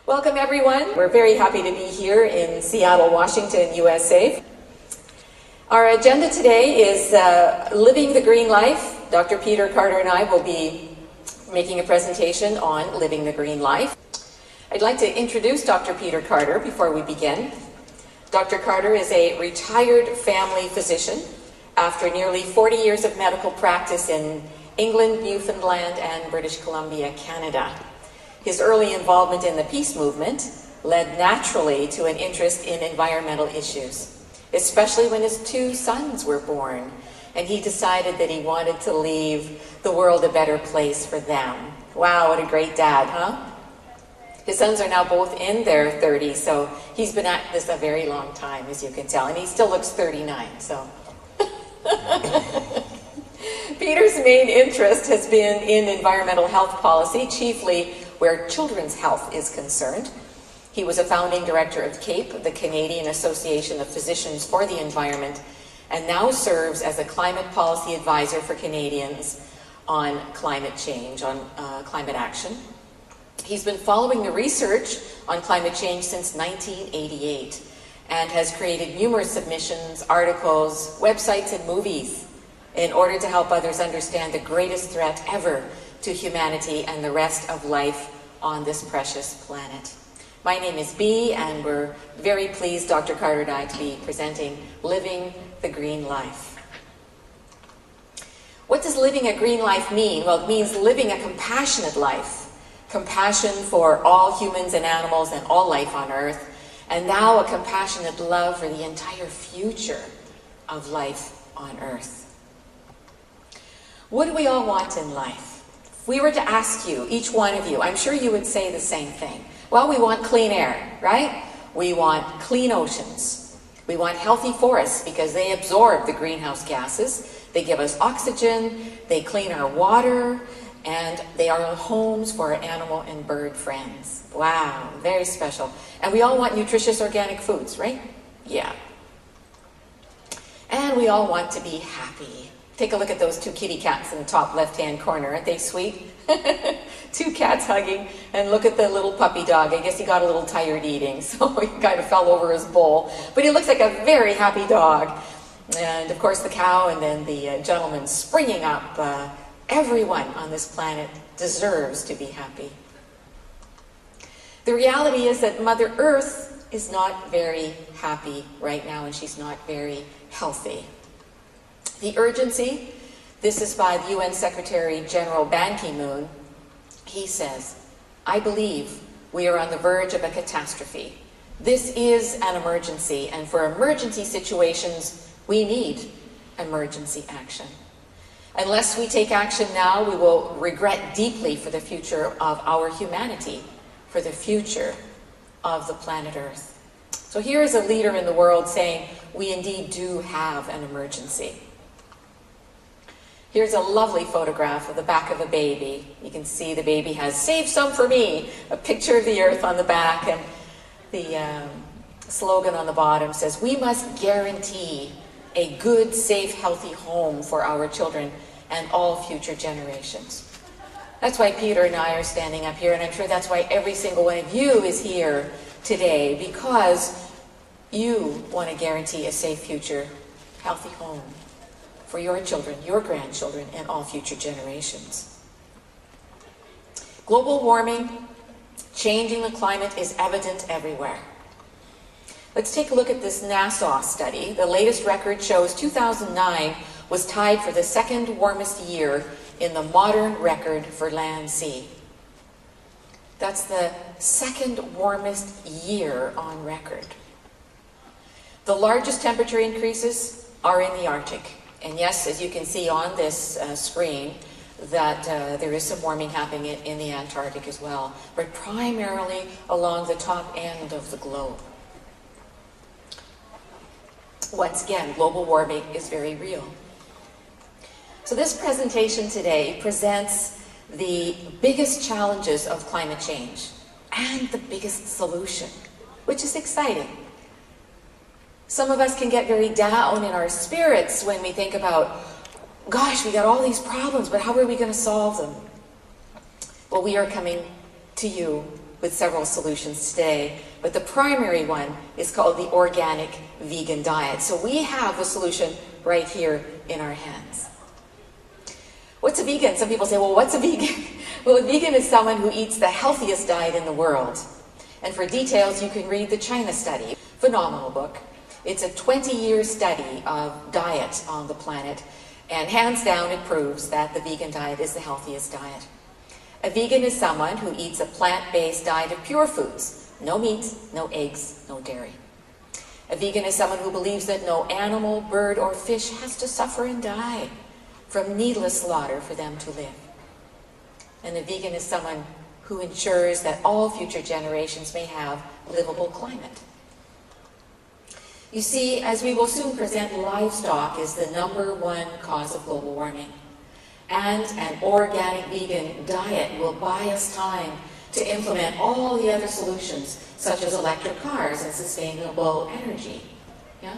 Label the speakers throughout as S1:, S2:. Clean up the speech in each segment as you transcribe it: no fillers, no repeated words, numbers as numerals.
S1: Welcome everyone. We're very happy to be here in Seattle, Washington, USA. Our agenda today is Living the Green Life. Dr. Peter Carter and I will be making a presentation on Living the Green Life. I'd like to introduce Dr. Peter Carter before we begin. Dr. Carter is a retired family physician after nearly 40 years of medical practice in England, Newfoundland, and British Columbia, Canada. His early involvement in the peace movement led naturally to an interest in environmental issues, especially when his two sons were born, and he decided that he wanted to leave the world a better place for them. Wow, what a great dad, huh? His sons are now both in their 30s, so he's been at this a very long time, as you can tell, and he still looks 39, so. Peter's main interest has been in environmental health policy, chiefly where children's health is concerned. He was a founding director of CAPE, the Canadian Association of Physicians for the Environment, and now serves as a climate policy advisor for Canadians on climate change, on climate action. He's been following the research on climate change since 1988 and has created numerous submissions, articles, websites, and movies in order to help others understand the greatest threat ever to humanity and the rest of life on this precious planet. My name is Bea, and we're very pleased, Dr. Carter and I, to be presenting Living the Green Life. What does living a green life mean? Well, it means living a compassionate life. Compassion for all humans and animals and all life on Earth, and now a compassionate love for the entire future of life on Earth. What do we all want in life? If we were to ask you, each one of you, I'm sure you would say the same thing. Well, we want clean air, right? We want clean oceans. We want healthy forests because they absorb the greenhouse gases. They give us oxygen, they clean our water, and they are homes for our animal and bird friends. Wow, very special. And we all want nutritious organic foods, right? Yeah. And we all want to be happy. Take a look at those two kitty cats in the top left-hand corner. Aren't they sweet? Two cats hugging, and look at the little puppy dog. I guess he got a little tired eating, so he kind of fell over his bowl. But he looks like a very happy dog. And of course the cow, and then the gentleman springing up. Everyone on this planet deserves to be happy. The reality is that Mother Earth is not very happy right now, and she's not very healthy. The urgency, this is by the UN Secretary General Ban Ki-moon. He says, I believe we are on the verge of a catastrophe. This is an emergency, and for emergency situations, we need emergency action. Unless we take action now, we will regret deeply for the future of our humanity, for the future of the planet Earth. So here is a leader in the world saying, we indeed do have an emergency. Here's a lovely photograph of the back of a baby. You can see the baby has "Save some for me," a picture of the earth on the back, and the slogan on the bottom says, we must guarantee a good, safe, healthy home for our children and all future generations. That's why Peter and I are standing up here, and I'm sure that's why every single one of you is here today, because you want to guarantee a safe future, healthy home for your children, your grandchildren, and all future generations. Global warming, changing the climate is evident everywhere. Let's take a look at this NASA study. The latest record shows 2009 was tied for the second warmest year in the modern record for land-sea. That's the second warmest year on record. The largest temperature increases are in the Arctic. And yes, as you can see on this screen, that there is some warming happening in the Antarctic as well, but primarily along the top end of the globe. Once again, global warming is very real. So this presentation today presents the biggest challenges of climate change and the biggest solution, which is exciting. Some of us can get very down in our spirits when we think about, gosh, we got all these problems, but how are we going to solve them? Well, we are coming to you with several solutions today, but the primary one is called the organic vegan diet. So we have the solution right here in our hands. What's a vegan? Some people say, well, what's a vegan? Well, a vegan is someone who eats the healthiest diet in the world. And for details, you can read the China study. Phenomenal book. It's a 20-year study of diet on the planet, and hands down it proves that the vegan diet is the healthiest diet. A vegan is someone who eats a plant-based diet of pure foods. No meat, no eggs, no dairy. A vegan is someone who believes that no animal, bird, or fish has to suffer and die from needless slaughter for them to live. And a vegan is someone who ensures that all future generations may have livable climate. You see, as we will soon present, livestock is the #1 cause of global warming. And an organic vegan diet will buy us time to implement all the other solutions, such as electric cars and sustainable energy. Yeah?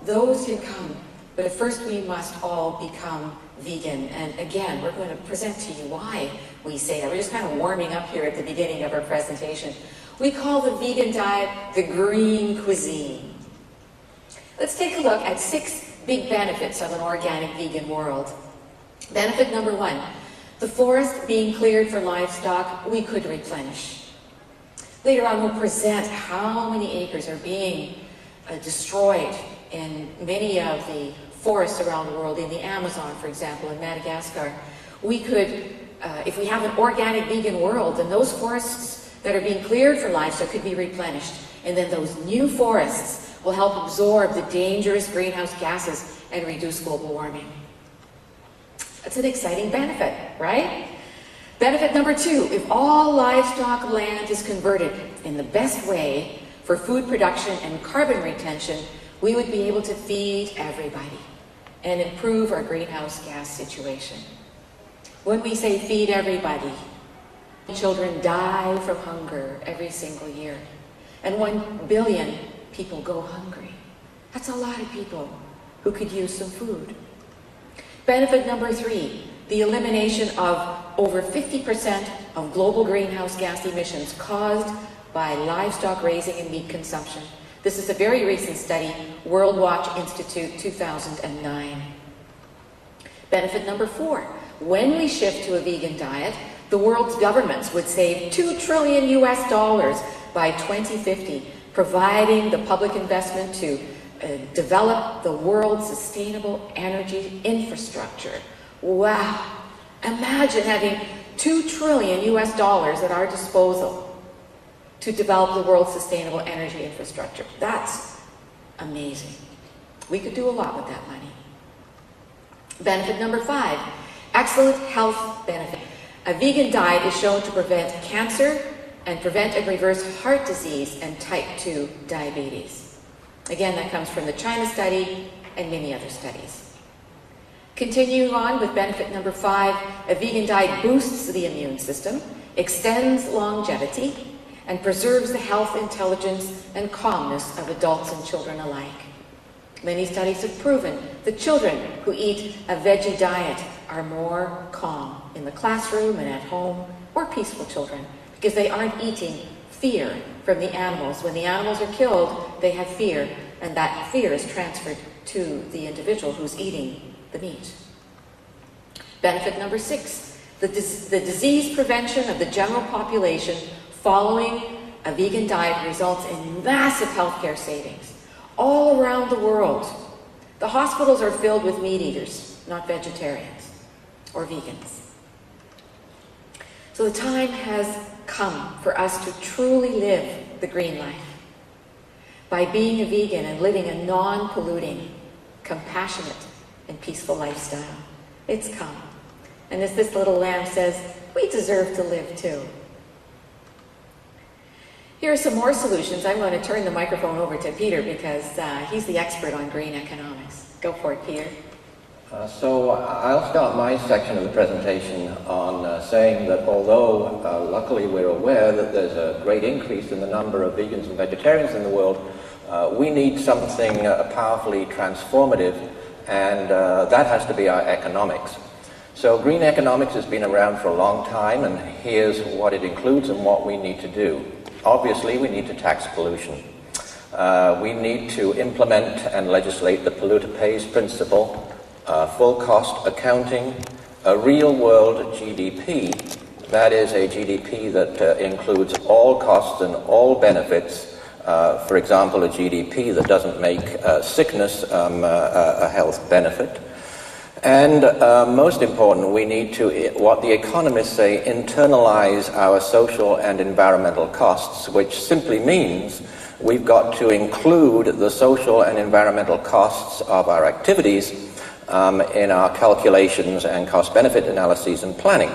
S1: Those can come, but first we must all become vegan. And again, we're going to present to you why we say that. We're just kind of warming up here at the beginning of our presentation. We call the vegan diet the green cuisine. Let's take a look at 6 big benefits of an organic vegan world. Benefit #1, the forest being cleared for livestock, we could replenish. Later on, we'll present how many acres are being destroyed in many of the forests around the world, in the Amazon, for example, in Madagascar. We could, if we have an organic vegan world, then those forests that are being cleared for livestock could be replenished. And then those new forests will help absorb the dangerous greenhouse gases and reduce global warming. That's an exciting benefit, right? Benefit #2, if all livestock land is converted in the best way for food production and carbon retention, we would be able to feed everybody and improve our greenhouse gas situation. When we say feed everybody, children die from hunger every single year, and 1 billion people go hungry. That's a lot of people who could use some food. Benefit #3, the elimination of over 50% of global greenhouse gas emissions caused by livestock raising and meat consumption. This is a very recent study, World Watch Institute 2009. Benefit #4, when we shift to a vegan diet, the world's governments would save $2 trillion by 2050, providing the public investment to develop the world's sustainable energy infrastructure. Wow! Imagine having $2 trillion at our disposal to develop the world's sustainable energy infrastructure. That's amazing. We could do a lot with that money. Benefit #5, excellent health benefit. A vegan diet is shown to prevent cancer and prevent and reverse heart disease and type 2 diabetes. Again, that comes from the China study and many other studies. Continuing on with benefit #5, a vegan diet boosts the immune system, extends longevity, and preserves the health, intelligence, and calmness of adults and children alike. Many studies have proven that children who eat a veggie diet are more calm in the classroom and at home, more peaceful children, because they aren't eating fear from the animals. When the animals are killed, they have fear, and that fear is transferred to the individual who's eating the meat. Benefit #6, the disease prevention of the general population following a vegan diet results in massive healthcare savings all around the world. The hospitals are filled with meat eaters, not vegetarians or vegans. So the time has come for us to truly live the green life by being a vegan and living a non-polluting, compassionate, and peaceful lifestyle. It's come. And as this little lamb says, we deserve to live too. Here are some more solutions. I'm going to turn the microphone over to Peter because he's the expert on green economics. Go for it, Peter.
S2: So I'll start my section of the presentation on saying that although luckily we're aware that there's a great increase in the number of vegans and vegetarians in the world, we need something powerfully transformative, and that has to be our economics. So green economics has been around for a long time, and here's what it includes and what we need to do. Obviously, we need to tax pollution. We need to implement and legislate the polluter pays principle, full cost accounting, a real-world GDP, that is a GDP that includes all costs and all benefits. For example, a GDP that doesn't make sickness a health benefit. And most important, we need to, what the economists say, internalize our social and environmental costs, which simply means we've got to include the social and environmental costs of our activities in our calculations and cost-benefit analyses and planning.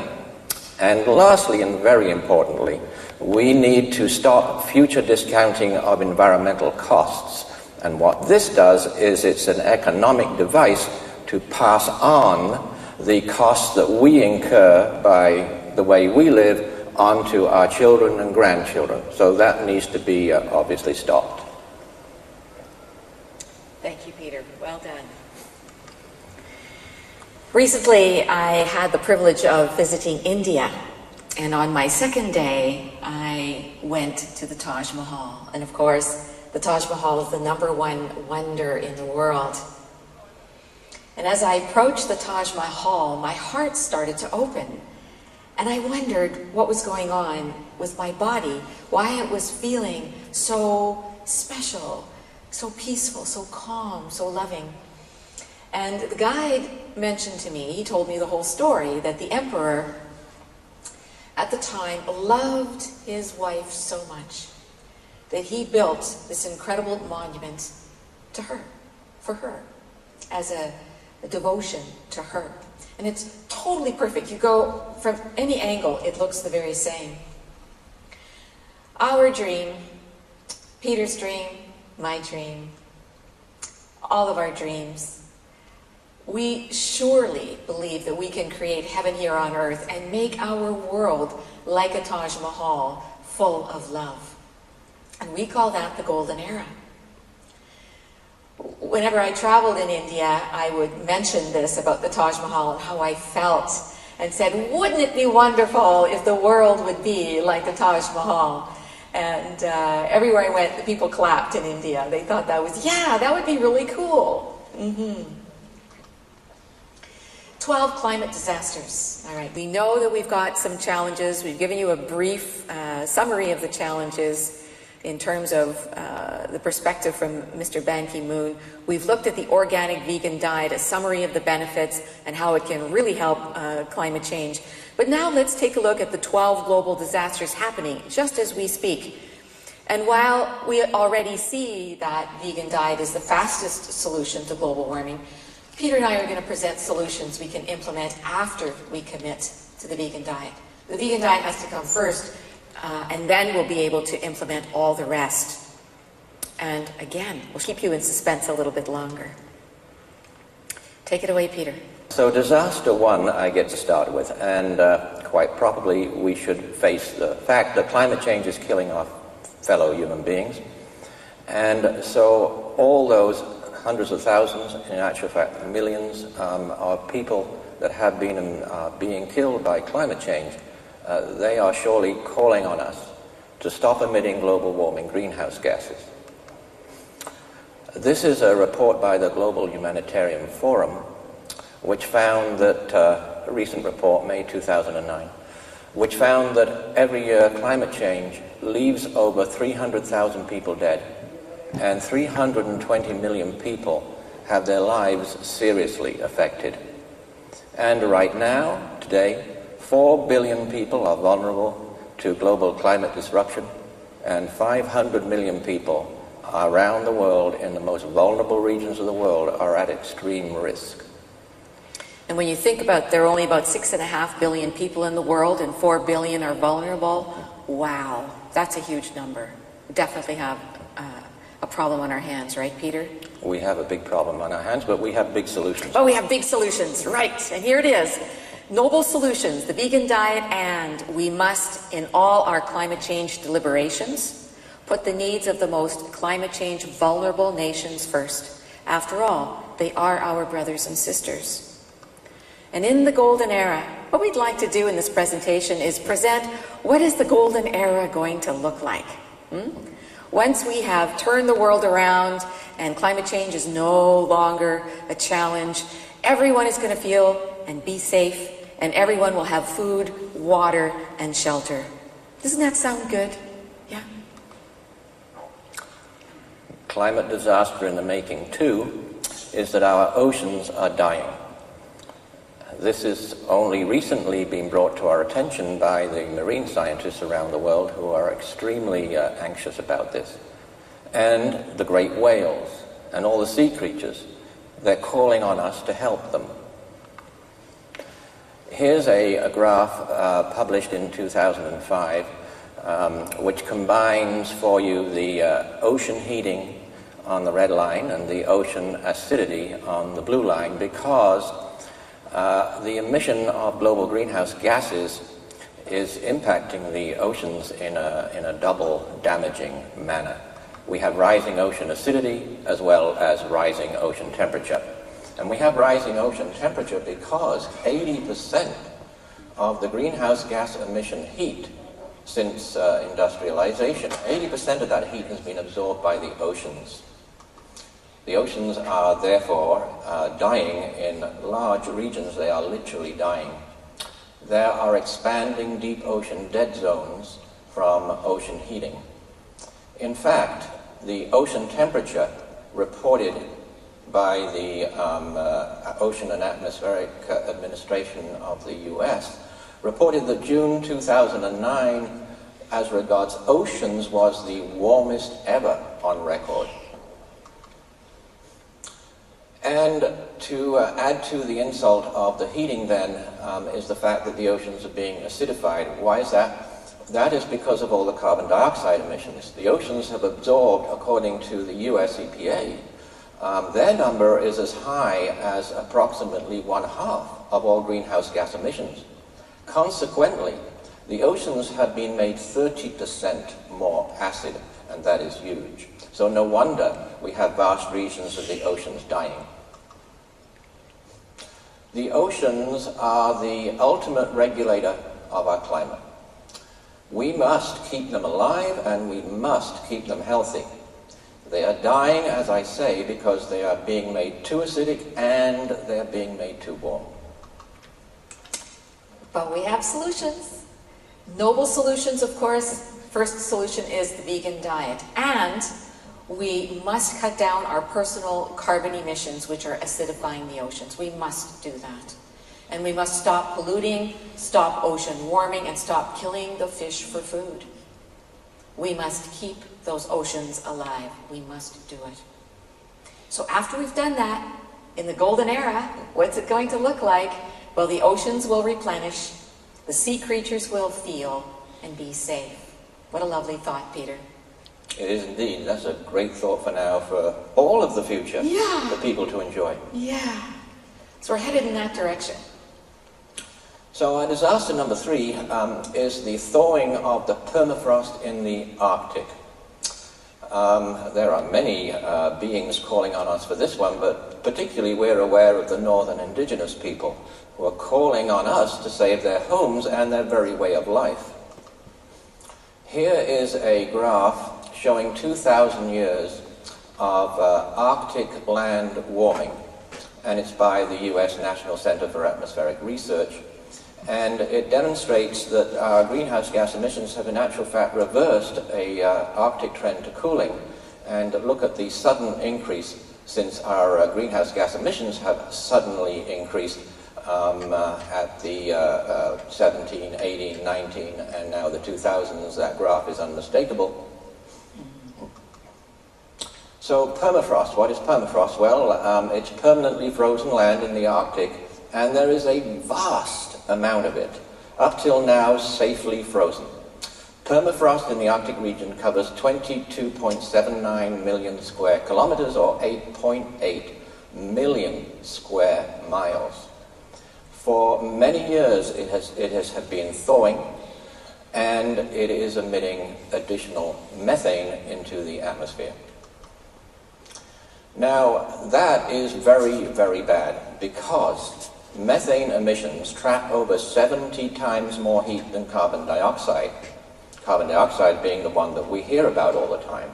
S2: And lastly, and very importantly, we need to stop future discounting of environmental costs. And what this does is it's an economic device to pass on the costs that we incur by the way we live onto our children and grandchildren. So that needs to be obviously stopped.
S1: Thank you, Peter. Well done. Recently, I had the privilege of visiting India, and on my second day, I went to the Taj Mahal. And of course, the Taj Mahal is the #1 wonder in the world. And as I approached the Taj Mahal, my heart started to open. And I wondered what was going on with my body, why it was feeling so special, so peaceful, so calm, so loving. And the guide mentioned to me, he told me the whole story, that the emperor at the time loved his wife so much that he built this incredible monument to her, for her, as a devotion to her. And it's totally perfect. You go from any angle, it looks the very same. Our dream, Peter's dream, my dream, all of our dreams, we surely believe that we can create heaven here on earth and make our world like a Taj Mahal, full of love. And we call that the golden era. Whenever I traveled in India, I would mention this about the Taj Mahal and how I felt, and said, wouldn't it be wonderful if the world would be like the Taj Mahal? And everywhere I went, the people clapped in India. They thought that was, yeah, that would be really cool. 12 climate disasters. All right, we know that we've got some challenges. We've given you a brief summary of the challenges in terms of the perspective from Mr. Ban Ki-moon. We've looked at the organic vegan diet, a summary of the benefits and how it can really help climate change. But now let's take a look at the 12 global disasters happening just as we speak. And while we already see that vegan diet is the fastest solution to global warming, Peter and I are going to present solutions we can implement after we commit to the vegan diet. The vegan diet has to come first, and then we'll be able to implement all the rest. And again, we'll keep you in suspense a little bit longer. Take it away, Peter.
S2: So disaster one I get to start with, and quite probably we should face the fact that climate change is killing our fellow human beings. And so all those hundreds of thousands, in actual fact millions, of people that have been and are being killed by climate change, they are surely calling on us to stop emitting global warming greenhouse gases. This is a report by the Global Humanitarian Forum, which found that, a recent report, May 2009, which found that every year climate change leaves over 300,000 people dead, and 320 million people have their lives seriously affected. And right now, today, 4 billion people are vulnerable to global climate disruption, and 500 million people around the world in the most vulnerable regions of the world are at extreme risk.
S1: And when you think about there are only about 6.5 billion people in the world and 4 billion are vulnerable, wow, that's a huge number. We definitely have a problem on our hands, right, Peter?
S2: We have a big problem on our hands, but we have big solutions.
S1: Oh, we have big solutions, right. And here it is. Noble solutions, the vegan diet, and we must, in all our climate change deliberations, put the needs of the most climate change vulnerable nations first. After all, they are our brothers and sisters. And in the golden era, what we'd like to do in this presentation is present what is the golden era going to look like. Once we have turned the world around and climate change is no longer a challenge, everyone is going to feel and be safe, and everyone will have food, water, and shelter. Doesn't that sound good? Yeah?
S2: Climate disaster in the making, too, is that our oceans are dying. This has only recently been brought to our attention by the marine scientists around the world who are extremely anxious about this. And the great whales and all the sea creatures, they're calling on us to help them. Here's a graph published in 2005 which combines for you the ocean heating on the red line and the ocean acidity on the blue line, because the emission of global greenhouse gases is impacting the oceans in a double damaging manner. We have rising ocean acidity as well as rising ocean temperature. And we have rising ocean temperature because 80% of the greenhouse gas emission heat since industrialization, 80% of that heat has been absorbed by the oceans. The oceans are therefore dying in large regions. They are literally dying. There are expanding deep ocean dead zones from ocean heating. In fact, the ocean temperature reported by the Ocean and Atmospheric Administration of the US reported that June 2009, as regards oceans, was the warmest ever on record. And to add to the insult of the heating then is the fact that the oceans are being acidified. Why is that? That is because of all the carbon dioxide emissions. The oceans have absorbed, according to the US EPA, their number is as high as approximately 1/2 of all greenhouse gas emissions. Consequently, the oceans have been made 30% more acid, and that is huge. So no wonder we have vast regions of the oceans dying. The oceans are the ultimate regulator of our climate. We must keep them alive and we must keep them healthy. They are dying, as I say, because they are being made too acidic and they are being made too warm.
S1: But we have solutions. Noble solutions, of course. First solution is the vegan diet. And we must cut down our personal carbon emissions, which are acidifying the oceans. We must do that. And we must stop polluting, stop ocean warming, and stop killing the fish for food. We must keep those oceans alive. We must do it. So after we've done that, in the golden era, what's it going to look like? Well, the oceans will replenish, the sea creatures will feel and be safe. What a lovely thought, Peter.
S2: It is indeed. That's a great thought for now, for all of the future,
S1: Yeah.
S2: for people to enjoy.
S1: Yeah. So we're headed in that direction.
S2: So disaster number 3 is the thawing of the permafrost in the Arctic. There are many beings calling on us for this one, but particularly we're aware of the northern indigenous people who are calling on us to save their homes and their very way of life. Here is a graph showing 2,000 years of Arctic land warming, and it's by the US National Center for Atmospheric Research. And it demonstrates that our greenhouse gas emissions have in actual fact reversed a Arctic trend to cooling. And look at the sudden increase since our greenhouse gas emissions have suddenly increased at the 17, 18, 19, and now the 2000s. That graph is unmistakable. So permafrost, what is permafrost? Well, it's permanently frozen land in the Arctic, and there is a vast amount of it, up till now safely frozen. Permafrost in the Arctic region covers 22.79 million square kilometers, or 8.8 million square miles. For many years it has been thawing, and it is emitting additional methane into the atmosphere. Now, that is very, very bad, because methane emissions trap over 70 times more heat than carbon dioxide. Carbon dioxide being the one that we hear about all the time.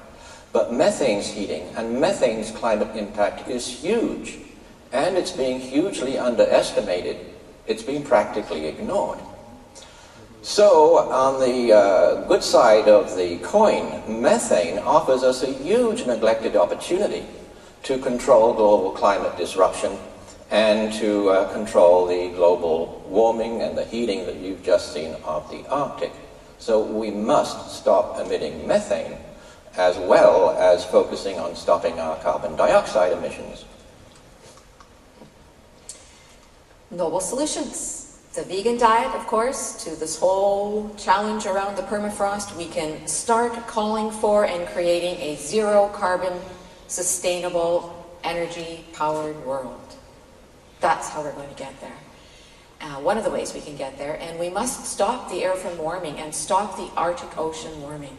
S2: But methane's heating and methane's climate impact is huge, and it's being hugely underestimated. It's been practically ignored. So, on the good side of the coin, methane offers us a huge neglected opportunity to control global climate disruption and to control the global warming and the heating that you've just seen of the Arctic. So we must stop emitting methane, as well as focusing on stopping our carbon dioxide emissions.
S1: Noble solutions. The vegan diet, of course, to this whole challenge around the permafrost. We can start calling for and creating a zero-carbon, sustainable, energy-powered world. That's how we're going to get there. One of the ways we can get there, and we must stop the air from warming and stop the Arctic Ocean warming.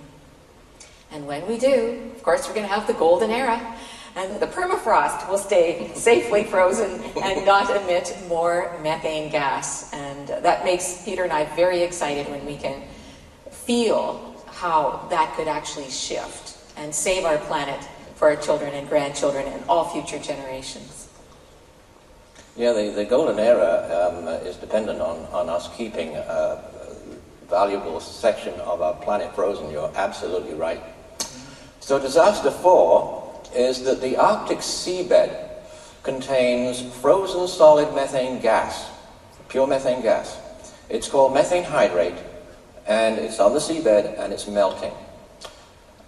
S1: And when we do, of course, we're going to have the golden era, and the permafrost will stay safely frozen and not emit more methane gas. And that makes Peter and I very excited when we can feel how that could actually shift and save our planet for our children and grandchildren and all future generations.
S2: Yeah, the golden era is dependent on us keeping a valuable section of our planet frozen. You're absolutely right. So disaster 4 is that the Arctic seabed contains frozen solid methane gas, pure methane gas. It's called methane hydrate, and it's on the seabed and it's melting.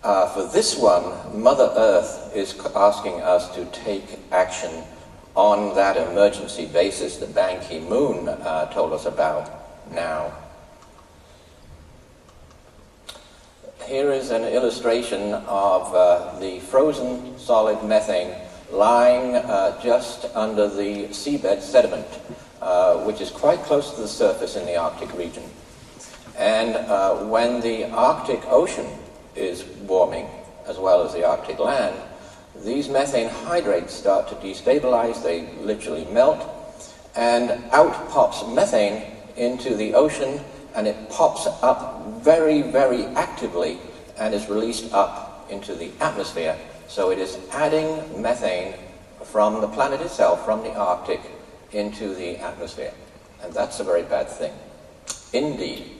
S2: For this one, Mother Earth is asking us to take action on that emergency basis that Ban Ki-moon told us about now. Here is an illustration of the frozen solid methane lying just under the seabed sediment, which is quite close to the surface in the Arctic region. And when the Arctic Ocean is warming, as well as the Arctic land, these methane hydrates start to destabilize, they literally melt, and out pops methane into the ocean, and it pops up very, very actively and is released up into the atmosphere. So it is adding methane from the planet itself, from the Arctic, into the atmosphere. And that's a very bad thing. Indeed.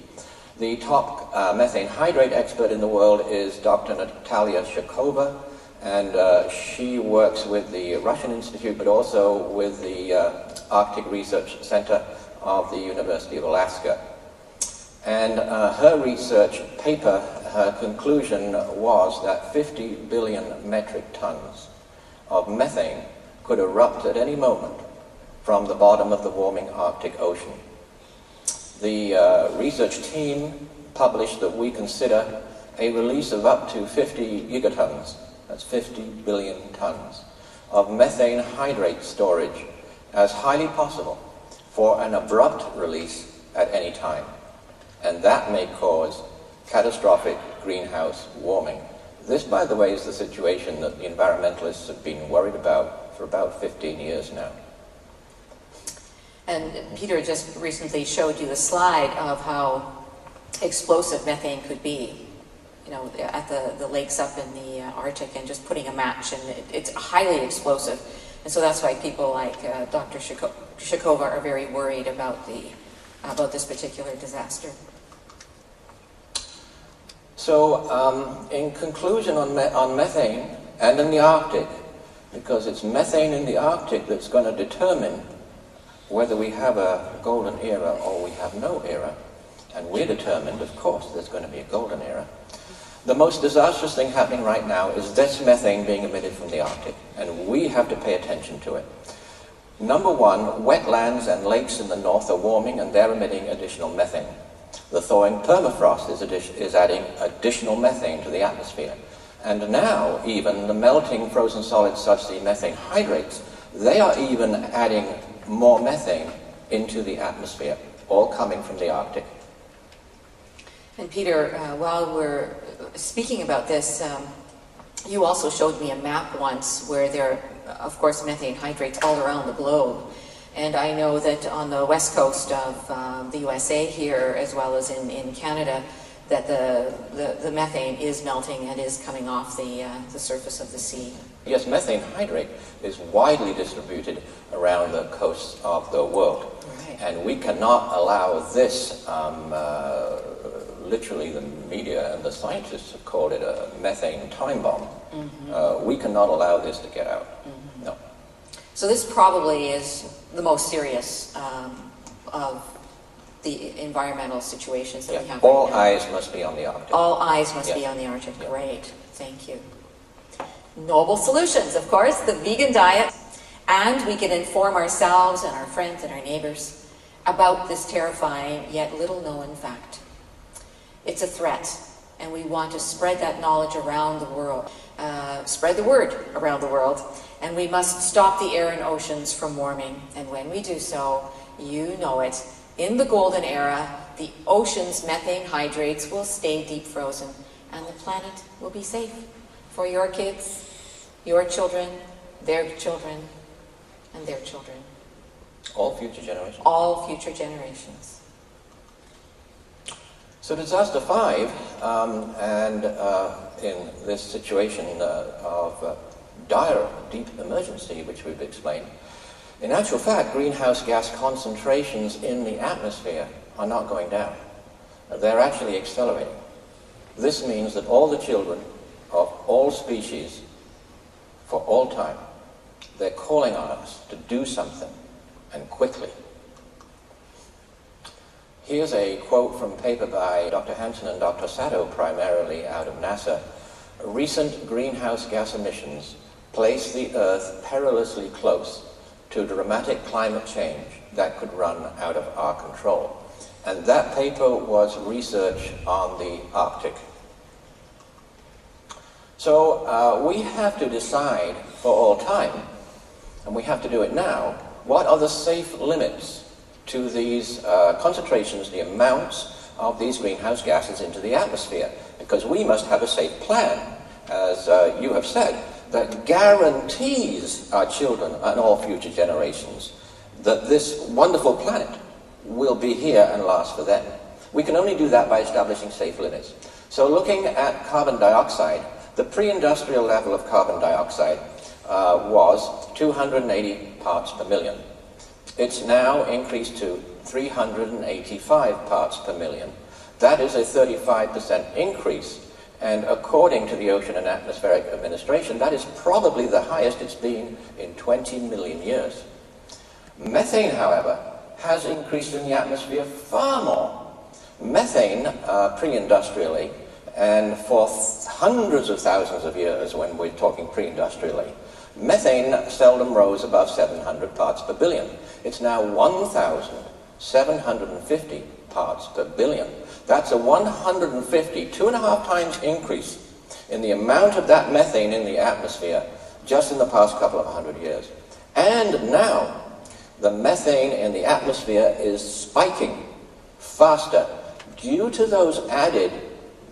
S2: The top methane hydrate expert in the world is Dr. Natalia Shakova, and she works with the Russian Institute, but also with the Arctic Research Center of the University of Alaska. And her research paper, her conclusion was that 50 billion metric tons of methane could erupt at any moment from the bottom of the warming Arctic Ocean. The research team published that we consider a release of up to 50 gigatons, that's 50 billion tons, of methane hydrate storage as highly possible for an abrupt release at any time. And that may cause catastrophic greenhouse warming. This, by the way, is the situation that the environmentalists have been worried about for about 15 years now.
S1: And Peter just recently showed you a slide of how explosive methane could be, you know, at the lakes up in the Arctic, and just putting a match, and it's highly explosive. And so that's why people like Dr. Shakova are very worried about this particular disaster.
S2: So, in conclusion on methane and in the Arctic, because it's methane in the Arctic that's going to determine whether we have a golden era or we have no era, and we're determined, of course, there's going to be a golden era. The most disastrous thing happening right now is this methane being emitted from the Arctic, and we have to pay attention to it. Number one, wetlands and lakes in the north are warming, and they're emitting additional methane. The thawing permafrost is adding additional methane to the atmosphere. And now, even the melting frozen solid subsea methane hydrates, they are even adding more methane into the atmosphere, all coming from the Arctic.
S1: And Peter, while we're speaking about this, you also showed me a map once where there are, of course, methane hydrates all around the globe. And I know that on the west coast of the USA here, as well as in Canada, that the methane is melting and is coming off the surface of the sea.
S2: Yes, methane hydrate is widely distributed around the coasts of the world.
S1: Right.
S2: And we cannot allow this, literally the media and the scientists have called it a methane time bomb. We cannot allow this to get out. No.
S1: So this probably is the most serious of the environmental situations that we have
S2: All
S1: right now.
S2: eyes must be on the Arctic.
S1: All eyes must be on the Arctic. Great. Thank you. Noble solutions, of course, the vegan diet. And we can inform ourselves and our friends and our neighbors about this terrifying yet little known fact. It's a threat, and we want to spread that knowledge around the world, spread the word around the world, and we must stop the air and oceans from warming. And when we do so, you know it, in the golden era, the ocean's methane hydrates will stay deep frozen, and the planet will be safe for your kids, your children, their children, and their children.
S2: All future generations.
S1: All future generations.
S2: So disaster 5, and in this situation of dire, deep emergency, which we've explained, in actual fact, greenhouse gas concentrations in the atmosphere are not going down. They're actually accelerating. This means that all the children of all species, for all time, they're calling on us to do something, and quickly. Here's a quote from a paper by Dr. Hansen and Dr. Sato, primarily out of NASA. Recent greenhouse gas emissions place the Earth perilously close to dramatic climate change that could run out of our control. And that paper was research on the Arctic. So we have to decide for all time, and we have to do it now, what are the safe limits to these concentrations, the amounts of these greenhouse gases into the atmosphere? Because we must have a safe plan, as you have said, that guarantees our children and all future generations that this wonderful planet will be here and last for them. We can only do that by establishing safe limits. So looking at carbon dioxide, the pre-industrial level of carbon dioxide was 280 parts per million. It's now increased to 385 parts per million. That is a 35% increase. And according to the Ocean and Atmospheric Administration, that is probably the highest it's been in 20 million years. Methane, however, has increased in the atmosphere far more. Methane, pre-industrially, and for hundreds of thousands of years when we're talking pre-industrially, methane seldom rose above 700 parts per billion. It's now 1,750 parts per billion. That's a 150, 2.5 times increase in the amount of that methane in the atmosphere just in the past couple of 100 years. And now, the methane in the atmosphere is spiking faster due to those added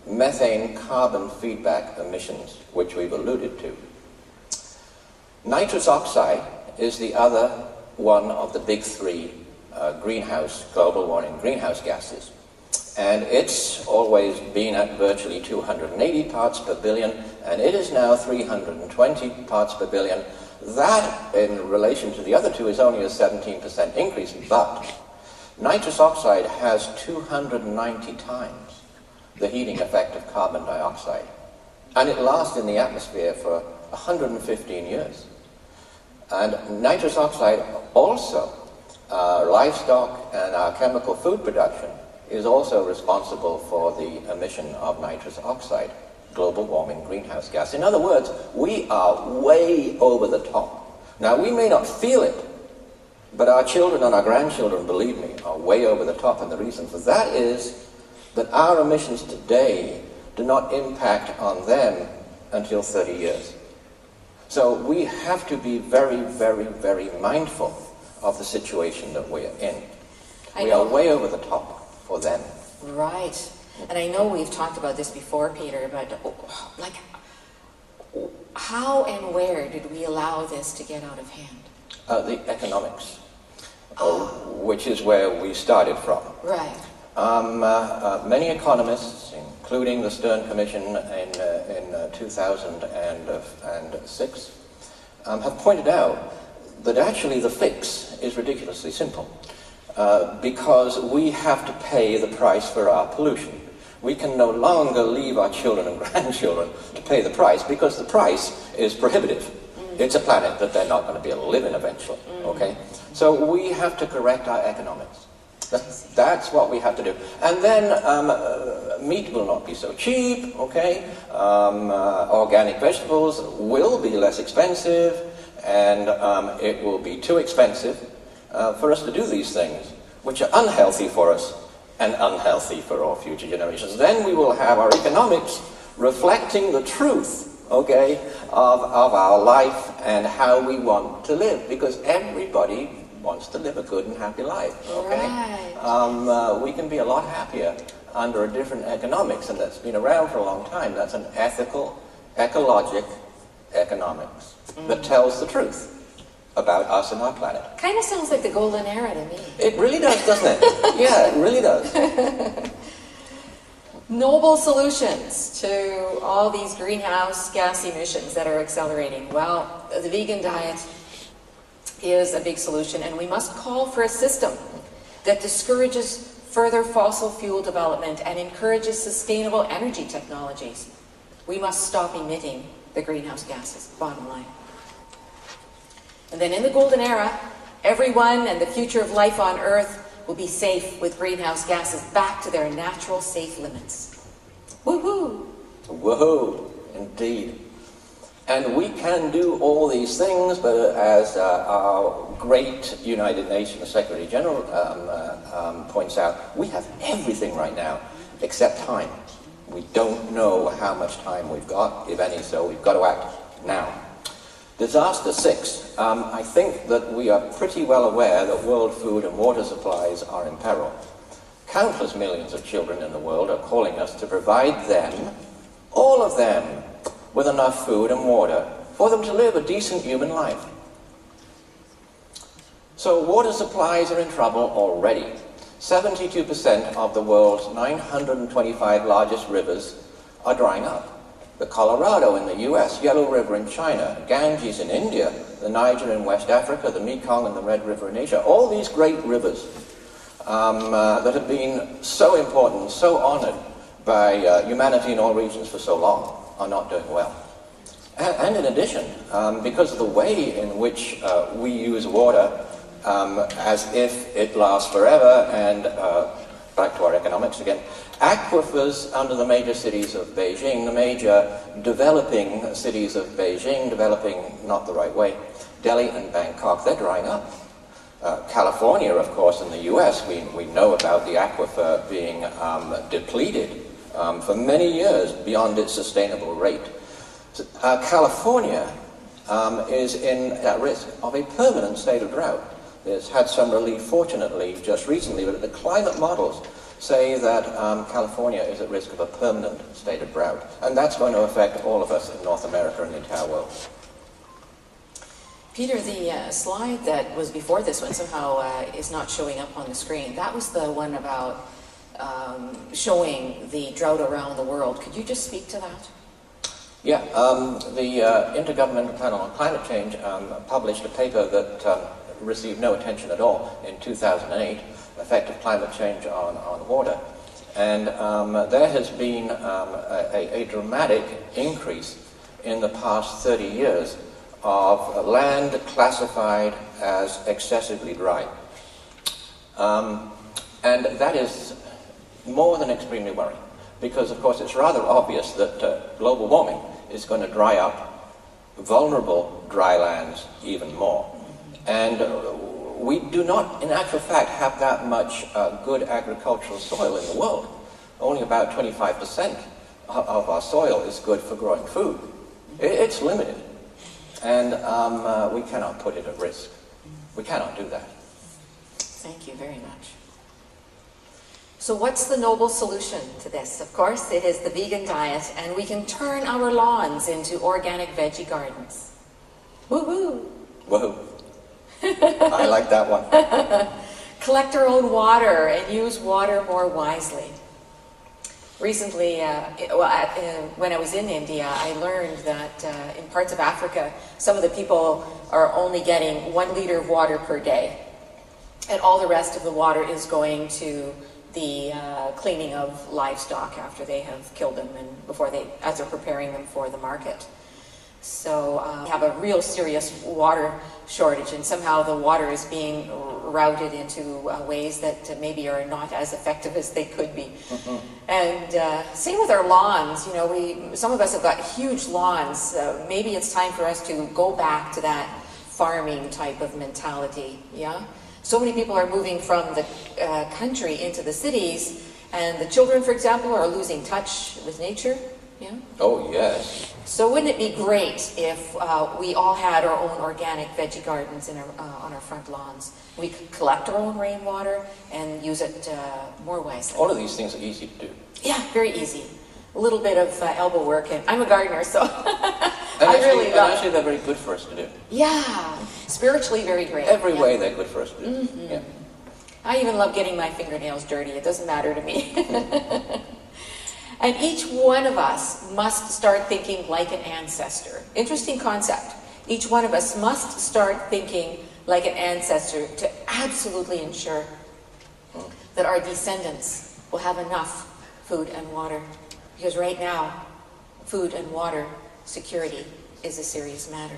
S2: methane carbon feedback emissions, which we've alluded to. Nitrous oxide is the other one of the big three global warming greenhouse gases. And it's always been at virtually 280 parts per billion, and it is now 320 parts per billion. That, in relation to the other two, is only a 17% increase, but nitrous oxide has 290 times the heating effect of carbon dioxide. And it lasts in the atmosphere for 115 years. And nitrous oxide also, livestock and our chemical food production, is also responsible for the emission of nitrous oxide, global warming greenhouse gas. In other words, we are way over the top. Now, we may not feel it, but our children and our grandchildren, believe me, are way over the top, and the reason for that is that our emissions today do not impact on them until 30 years. So we have to be very, very, very mindful of the situation that we're in. We are way over the top for them.
S1: Right. And I know we've talked about this before, Peter, but like, how and where did we allow this to get out of hand?
S2: The economics. which is where we started from.
S1: Right.
S2: Many economists, including the Stern Commission in 2006, have pointed out that actually the fix is ridiculously simple, because we have to pay the price for our pollution. We can no longer leave our children and grandchildren to pay the price, because the price is prohibitive. It's a planet that they're not going to be able to live in eventually, okay? So we have to correct our economics. That's what we have to do. And then meat will not be so cheap, okay? Organic vegetables will be less expensive, and it will be too expensive for us to do these things, which are unhealthy for us and unhealthy for all future generations. Then we will have our economics reflecting the truth, okay, of our life and how we want to live, because everybody wants to live a good and happy life, okay? Right. We can be a lot happier under a different economics, and that's been around for a long time. That's an ethical, ecologic economics that tells the truth about us and our planet.
S1: Kind of sounds like the golden era to me.
S2: It really does, doesn't it? Yeah, it really does.
S1: Noble solutions to all these greenhouse gas emissions that are accelerating. Well, the vegan diet is a big solution, and we must call for a system that discourages further fossil fuel development and encourages sustainable energy technologies. We must stop emitting the greenhouse gases, bottom line. And then in the golden era, everyone and the future of life on Earth will be safe with greenhouse gases back to their natural safe limits. Woohoo!
S2: Woohoo, indeed. And we can do all these things, but as our great United Nations Secretary General points out, we have everything right now except time. We don't know how much time we've got, if any, so we've got to act now. Disaster 6. I think that we are pretty well aware that world food and water supplies are in peril. Countless millions of children in the world are calling us to provide them, all of them, with enough food and water for them to live a decent human life. So water supplies are in trouble already. 72% of the world's 925 largest rivers are drying up. The Colorado in the US, Yellow River in China, Ganges in India, the Niger in West Africa, the Mekong and the Red River in Asia, all these great rivers that have been so important, so honored by humanity in all regions for so long, are not doing well. And in addition, because of the way in which we use water as if it lasts forever, and back to our economics again, aquifers under the major cities of Beijing, the major developing cities of Beijing, developing not the right way, Delhi and Bangkok, they're drying up. California, of course, in the US, we know about the aquifer being depleted for many years beyond its sustainable rate. California is at risk of a permanent state of drought. It's had some relief, fortunately, just recently, but the climate models say that California is at risk of a permanent state of drought. And that's going to affect all of us in North America and the entire world.
S1: Peter, the slide that was before this one somehow is not showing up on the screen. That was the one about showing the drought around the world. Could you just speak to that?
S2: Yeah, the Intergovernmental Panel on Climate Change published a paper that received no attention at all in 2008, Effect of Climate Change on Water. And there has been a dramatic increase in the past 30 years of land classified as excessively dry. And that is more than extremely worrying, because of course it's rather obvious that global warming is going to dry up vulnerable dry lands even more. And we do not, in actual fact, have that much good agricultural soil in the world. Only about 25% of our soil is good for growing food. It's limited. And we cannot put it at risk. We cannot do that.
S1: Thank you very much. So what's the noble solution to this? Of course, it is the vegan diet, and we can turn our lawns into organic veggie gardens. Woohoo!
S2: Woohoo! I like that one.
S1: Collect our own water and use water more wisely. Recently, when I was in India, I learned that in parts of Africa, some of the people are only getting 1 liter of water per day. And all the rest of the water is going to the cleaning of livestock after they have killed them and as they're preparing them for the market. So we have a real serious water shortage, and somehow the water is being routed into ways that maybe are not as effective as they could be. And same with our lawns. You know, some of us have got huge lawns. Maybe it's time for us to go back to that farming type of mentality. Yeah. So many people are moving from the country into the cities, and the children, for example, are losing touch with nature. Yeah.
S2: Oh, yes.
S1: So wouldn't it be great if we all had our own organic veggie gardens on our front lawns? We could collect our own rainwater and use it more wisely.
S2: All of these things are easy to do.
S1: Yeah, very easy. A little bit of elbow work, and I'm a gardener, so
S2: actually they're very good for us to do.
S1: Yeah, spiritually very great.
S2: Every way they're good for us to do.
S1: Mm-hmm.
S2: Yeah.
S1: I even love getting my fingernails dirty. It doesn't matter to me. And each one of us must start thinking like an ancestor. Interesting concept. Each one of us must start thinking like an ancestor to absolutely ensure that our descendants will have enough food and water. Because right now, food and water security is a serious matter.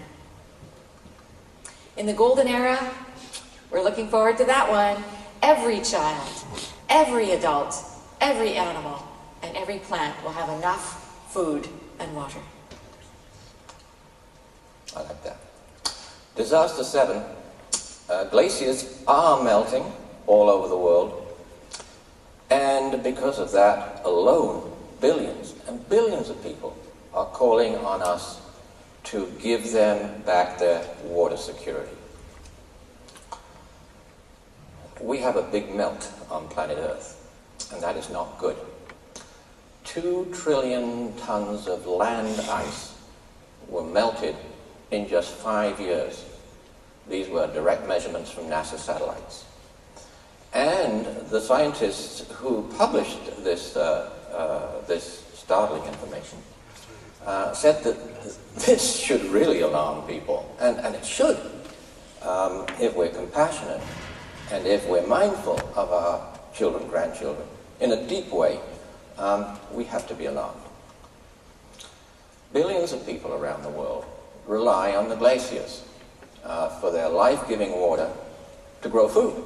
S1: In the golden era, we're looking forward to that one. Every child, every adult, every animal, and every plant will have enough food and water.
S2: I like that. Disaster 7. Glaciers are melting all over the world. And because of that alone, billions and billions of people are calling on us to give them back their water security. We have a big melt on planet Earth, and that is not good. 2 trillion tons of land ice were melted in just 5 years. These were direct measurements from NASA satellites. And the scientists who published this startling information said that this should really alarm people, and it should, if we're compassionate and if we're mindful of our children, grandchildren, in a deep way. We have to be alarmed. Billions of people around the world rely on the glaciers for their life-giving water to grow food.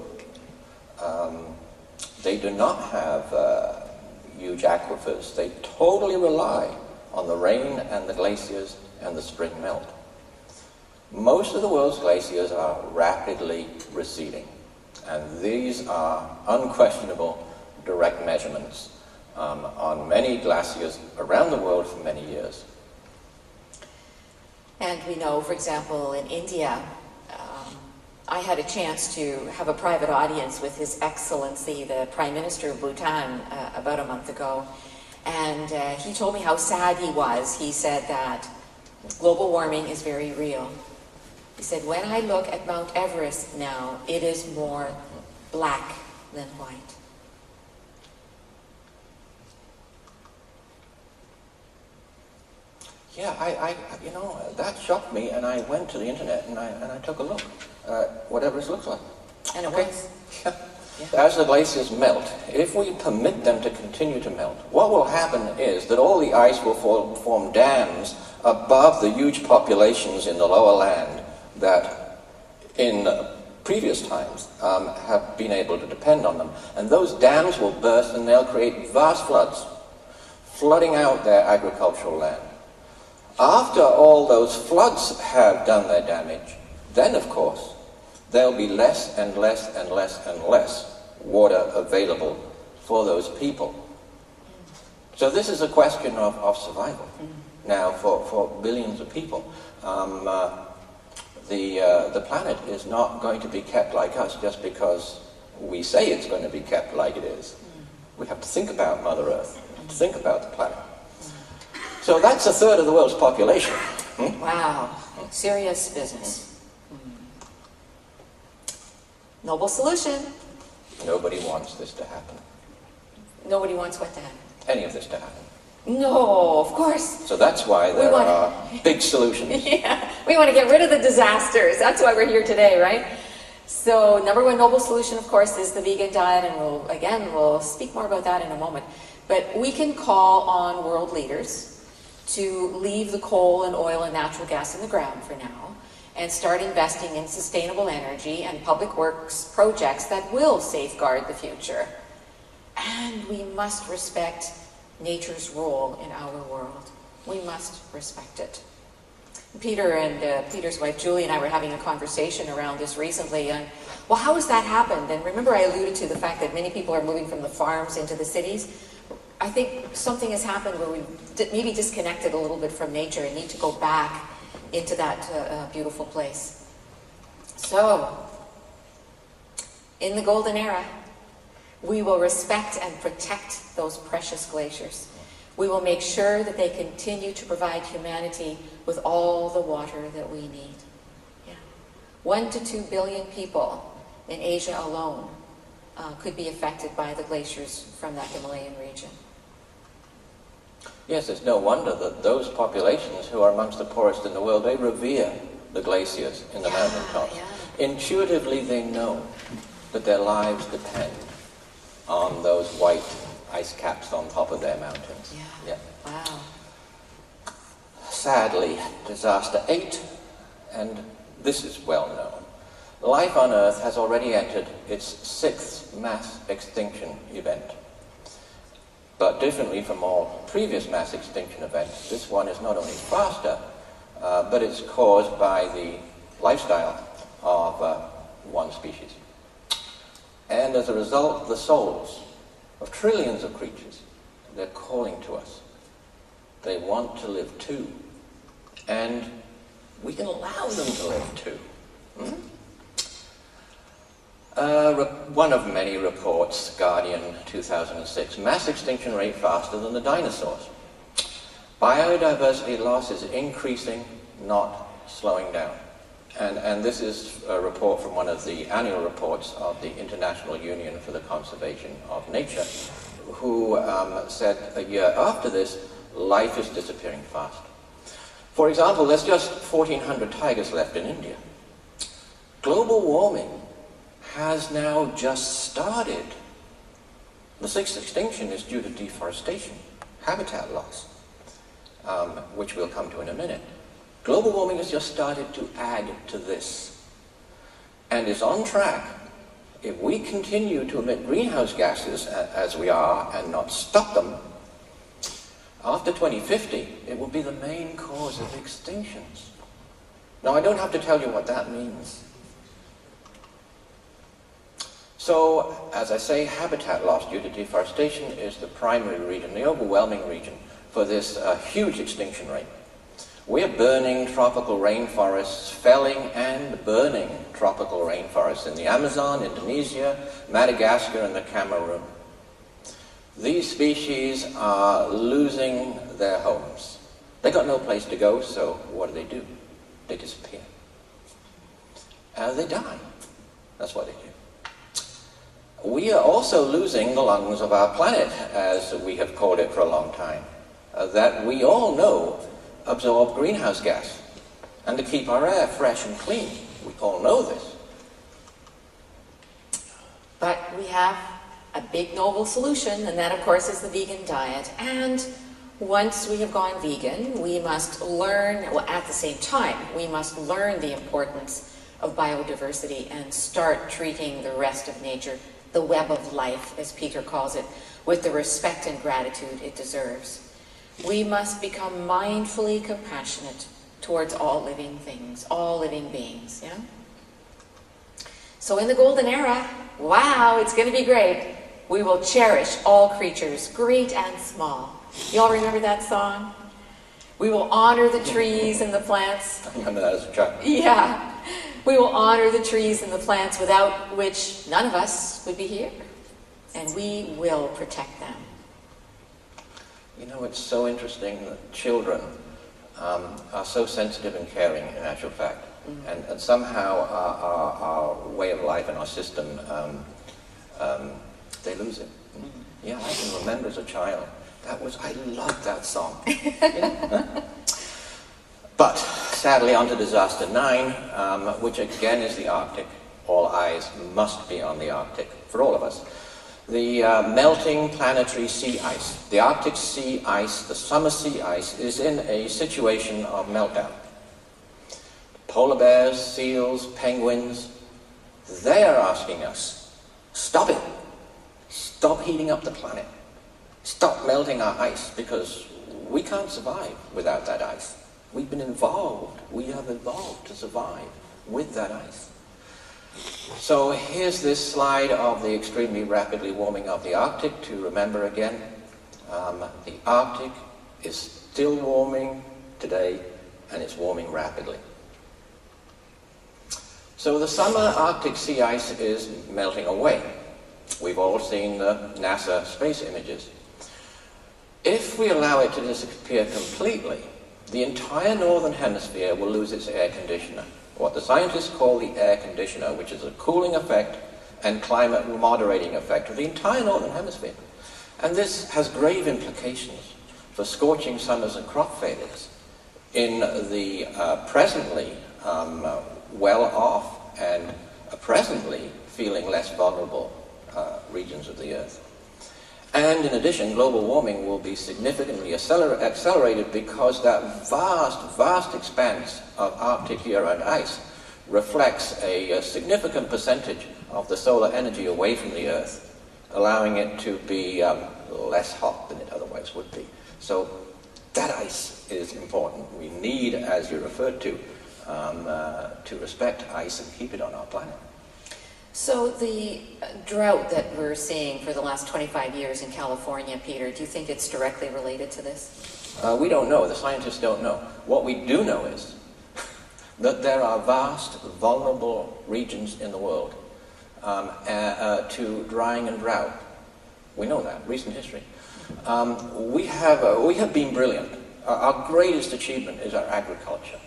S2: They do not have huge aquifers. They totally rely on the rain and the glaciers and the spring melt. Most of the world's glaciers are rapidly receding, and these are unquestionable direct measurements on many glaciers around the world for many years.
S1: And we know, for example, in India, I had a chance to have a private audience with His Excellency, the Prime Minister of Bhutan, about a month ago. And he told me how sad he was. He said that global warming is very real. He said, when I look at Mount Everest now, it is more black than white.
S2: Yeah, you know, that shocked me, and I went to the internet and I took a look at what Everest looks like.
S1: And it was.
S2: Yeah. As the glaciers melt, if we permit them to continue to melt, what will happen is that all the ice will form dams above the huge populations in the lower land that in previous times have been able to depend on them. And those dams will burst and they'll create vast floods, flooding out their agricultural land. After all those floods have done their damage, then of course there'll be less and less and less and less water available for those people. So this is a question of survival now for billions of people. The planet is not going to be kept like us just because we say it's going to be kept like it is. We have to think about Mother Earth, to think about the planet. So that's a third of the world's population.
S1: Wow, serious business. Noble solution.
S2: Nobody wants this to happen.
S1: Nobody wants what to happen?
S2: Any of this to happen.
S1: No, of course.
S2: So that's why there are big solutions.
S1: Yeah, we want to get rid of the disasters. That's why we're here today, right? So number one noble solution, of course, is the vegan diet, and we'll speak more about that in a moment. But we can call on world leaders to leave the coal and oil and natural gas in the ground for now and start investing in sustainable energy and public works projects that will safeguard the future. And we must respect nature's role in our world. We must respect it. Peter and Peter's wife Julie and I were having a conversation around this recently, and well, how has that happened? And remember I alluded to the fact that many people are moving from the farms into the cities. I think something has happened where we maybe disconnected a little bit from nature and need to go back into that beautiful place. So, in the golden era, we will respect and protect those precious glaciers. We will make sure that they continue to provide humanity with all the water that we need. Yeah. 1 to 2 billion people in Asia alone could be affected by the glaciers from that Himalayan region.
S2: Yes, it's no wonder that those populations who are amongst the poorest in the world, they revere the glaciers in the mountaintops.
S1: Yeah.
S2: Intuitively they know that their lives depend on those white ice caps on top of their mountains.
S1: Yeah. Wow.
S2: Sadly, disaster 8, and this is well known. Life on Earth has already entered its 6th mass extinction event. But differently from all previous mass extinction events, this one is not only faster, but it's caused by the lifestyle of one species. And as a result, the souls of trillions of creatures, they're calling to us. They want to live too. And we can allow them to live too. One of many reports, Guardian 2006, mass extinction rate faster than the dinosaurs. Biodiversity loss is increasing, not slowing down. And this is a report from one of the annual reports of the International Union for the Conservation of Nature, who said a year after this, life is disappearing fast. For example, there's just 1,400 tigers left in India. Global warming has now just started. The 6th extinction is due to deforestation, habitat loss, which we'll come to in a minute. Global warming has just started to add to this and is on track. If we continue to emit greenhouse gases as we are and not stop them, after 2050, it will be the main cause of extinctions. Now, I don't have to tell you what that means. So, as I say, habitat loss due to deforestation is the primary reason, the overwhelming reason for this huge extinction rate. We're burning tropical rainforests, felling and burning tropical rainforests in the Amazon, Indonesia, Madagascar, and the Cameroon. These species are losing their homes. They got no place to go, so what do? They disappear. They die. That's what they do. We are also losing the lungs of our planet, as we have called it for a long time, that we all know absorb greenhouse gas, and to keep our air fresh and clean. We all know this.
S1: But we have a big noble solution, and that of course is the vegan diet. And once we have gone vegan, we must learn, well, at the same time, we must learn the importance of biodiversity and start treating the rest of nature, the web of life, as Peter calls it, with the respect and gratitude it deserves. We must become mindfully compassionate towards all living things, all living beings, yeah? So in the golden era, wow, it's going to be great. We will cherish all creatures, great and small. You all remember that song? We will honor the trees and the plants.
S2: I remember that as a child.
S1: Yeah. We will honor the trees and the plants without which none of us would be here. And we will protect them.
S2: You know, it's so interesting that children are so sensitive and caring, in actual fact. And somehow are way of life and our system, they lose it. Yeah, I can remember as a child, I loved that song. But sadly, on to disaster 9, which again is the Arctic. All eyes must be on the Arctic, for all of us. The melting planetary sea ice, the Arctic sea ice, the summer sea ice, is in a situation of meltdown. Polar bears, seals, penguins, they are asking us, stop it. Stop heating up the planet. Stop melting our ice, because we can't survive without that ice. We've been involved. We have evolved to survive with that ice. So here's this slide of the extremely rapidly warming of the Arctic to remember again. The Arctic is still warming today, and it's warming rapidly. So the summer Arctic sea ice is melting away. We've all seen the NASA space images. If we allow it to disappear completely, the entire northern hemisphere will lose its air conditioner, what the scientists call the air conditioner, which is a cooling effect and climate moderating effect of the entire northern hemisphere. And this has grave implications for scorching summers and crop failures in the presently well-off and presently feeling less vulnerable regions of the Earth. And in addition, global warming will be significantly accelerated because that vast expanse of Arctic year-round ice reflects a significant percentage of the solar energy away from the Earth, allowing it to be less hot than it otherwise would be. So that ice is important. We need, as you referred to respect ice and keep it on our planet.
S1: So the drought that we're seeing for the last 25 years in California, Peter, do you think it's directly related to this?
S2: We don't know. The scientists don't know. What we do know is that there are vast, vulnerable regions in the world to drying and drought. We know that, recent history. We have been brilliant. Our greatest achievement is our agriculture.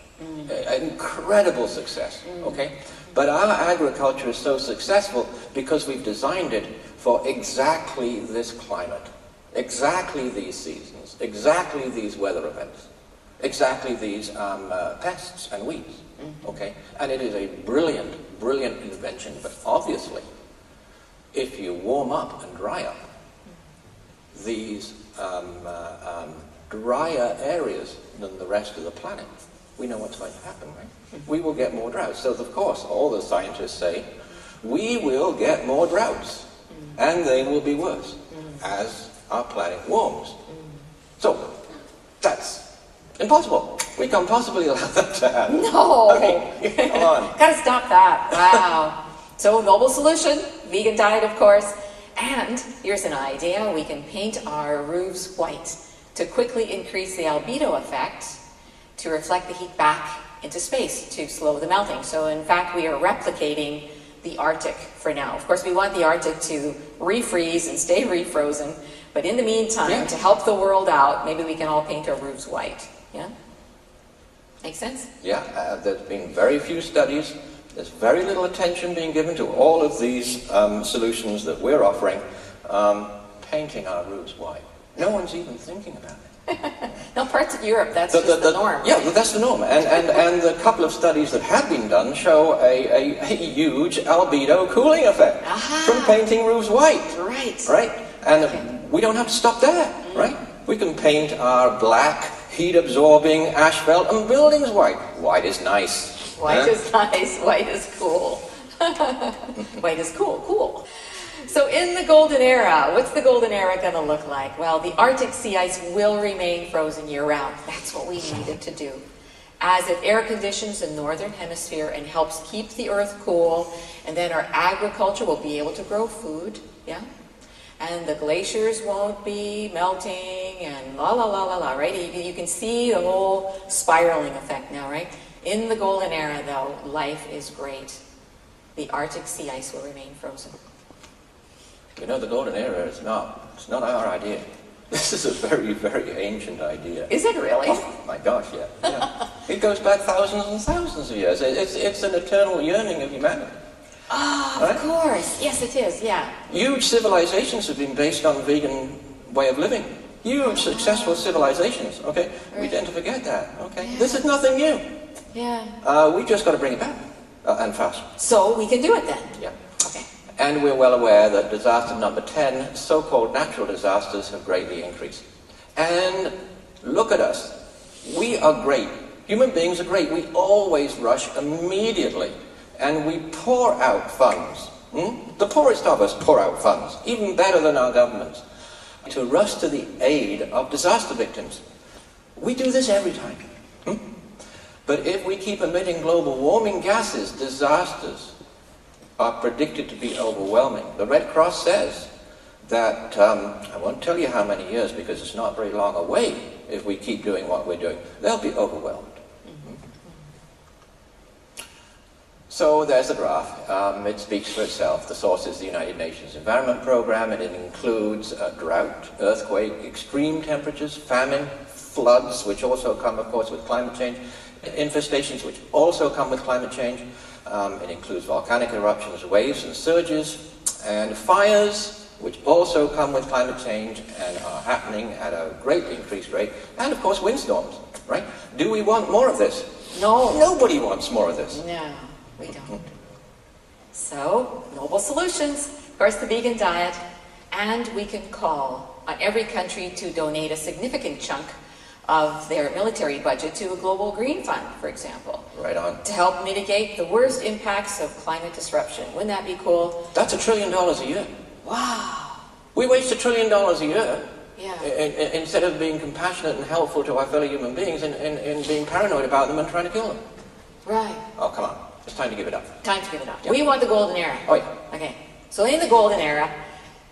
S2: Incredible success, okay? But our agriculture is so successful because we've designed it for exactly this climate, exactly these seasons, exactly these weather events, exactly these pests and weeds, okay? And it is a brilliant, brilliant invention, but obviously, if you warm up and dry up these drier areas than the rest of the planet, we know what's going to happen, right? We will get more droughts. So, of course, all the scientists say, we will get more droughts, and they will be worse as our planet warms. So, that's impossible. We can't possibly allow that to happen.
S1: No!
S2: Okay, come on.
S1: Gotta stop that. Wow. So, noble solution, vegan diet, of course. And here's an idea. We can paint our roofs white to quickly increase the albedo effect, to reflect the heat back into space to slow the melting. So in fact, we are replicating the Arctic for now. Of course, we want the Arctic to refreeze and stay refrozen, but in the meantime, to help the world out, maybe we can all paint our roofs white. Yeah? Make sense?
S2: Yeah, there's been very few studies. There's very little attention being given to all of these solutions that we're offering. Painting our roofs white. No one's even thinking about it.
S1: No, parts of Europe, that's just the norm.
S2: Yeah, that's the norm. And the couple of studies that have been done show a huge albedo cooling effect from painting roofs white. Right? And we don't have to stop there, right? We can paint our black, heat-absorbing asphalt and buildings white. White is nice.
S1: White is nice. White is cool. White is cool. So in the golden era, what's the golden era going to look like? Well, the Arctic sea ice will remain frozen year-round. That's what we needed to do. As it air conditions the northern hemisphere and helps keep the earth cool, and then our agriculture will be able to grow food, yeah? And the glaciers won't be melting and right? You can see the whole spiraling effect now, right? In the golden era, though, life is great. The Arctic sea ice will remain frozen.
S2: You know, the golden era is it's not our idea. This is a very, very ancient idea.
S1: Is it really?
S2: Oh, my gosh, yeah. It goes back thousands and thousands of years. It's an eternal yearning of humanity.
S1: Oh,
S2: right?
S1: of course. Yes, it is, yeah.
S2: Huge civilizations have been based on vegan way of living. Huge, successful civilizations, okay? We
S1: Right.
S2: tend to forget that, okay?
S1: Yeah.
S2: This is nothing new.
S1: Yeah.
S2: We just got to bring it back, and fast.
S1: So we can do it then.
S2: Yeah.
S1: Okay.
S2: And we're well aware that disaster number 10, so-called natural disasters, have greatly increased. And look at us. We are great. Human beings are great. We always rush immediately. And we pour out funds. The poorest of us pour out funds, even better than our governments, to rush to the aid of disaster victims. We do this every time. But if we keep emitting global warming gases, disasters are predicted to be overwhelming. The Red Cross says that, I won't tell you how many years because it's not very long away if we keep doing what we're doing. They'll be overwhelmed. So there's the graph. It speaks for itself. The source is the United Nations Environment Programme, and it includes drought, earthquake, extreme temperatures, famine, floods, which also come, of course, with climate change, infestations, which also come with climate change. It includes volcanic eruptions, waves and surges, and fires, which also come with climate change and are happening at a greatly increased rate, and of course windstorms, right? Do we want more of this?
S1: No.
S2: Nobody wants more of this.
S1: No, we don't. So, noble solutions. Of course, the vegan diet. And we can call on every country to donate a significant chunk of their military budget to a global green fund, for example.
S2: Right on.
S1: To help mitigate the worst impacts of climate disruption. Wouldn't that be cool?
S2: That's $1 trillion a year.
S1: Wow.
S2: We waste $1 trillion a year
S1: Yeah.
S2: instead of being compassionate and helpful to our fellow human beings in being paranoid about them and trying to kill them.
S1: Right.
S2: Oh, come on. It's time to give it up.
S1: Time to give it up.
S2: Yeah.
S1: We want the golden era.
S2: Oh, yeah.
S1: Okay. So in the golden era,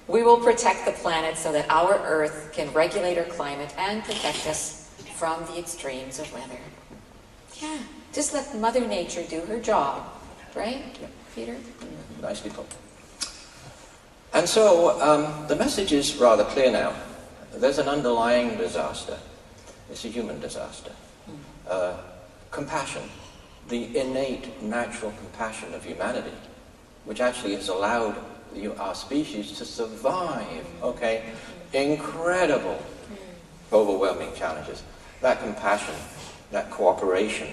S1: we will protect the planet so that our Earth can regulate our climate and protect us from the extremes of weather. Yeah. Just let Mother Nature do her job. Right,
S2: Yeah.
S1: Peter?
S2: Nicely put. And so, the message is rather clear now. There's an underlying disaster. It's a human disaster. Compassion, the innate natural compassion of humanity, which actually has allowed our species to survive, okay, incredible, overwhelming challenges. That compassion, that cooperation,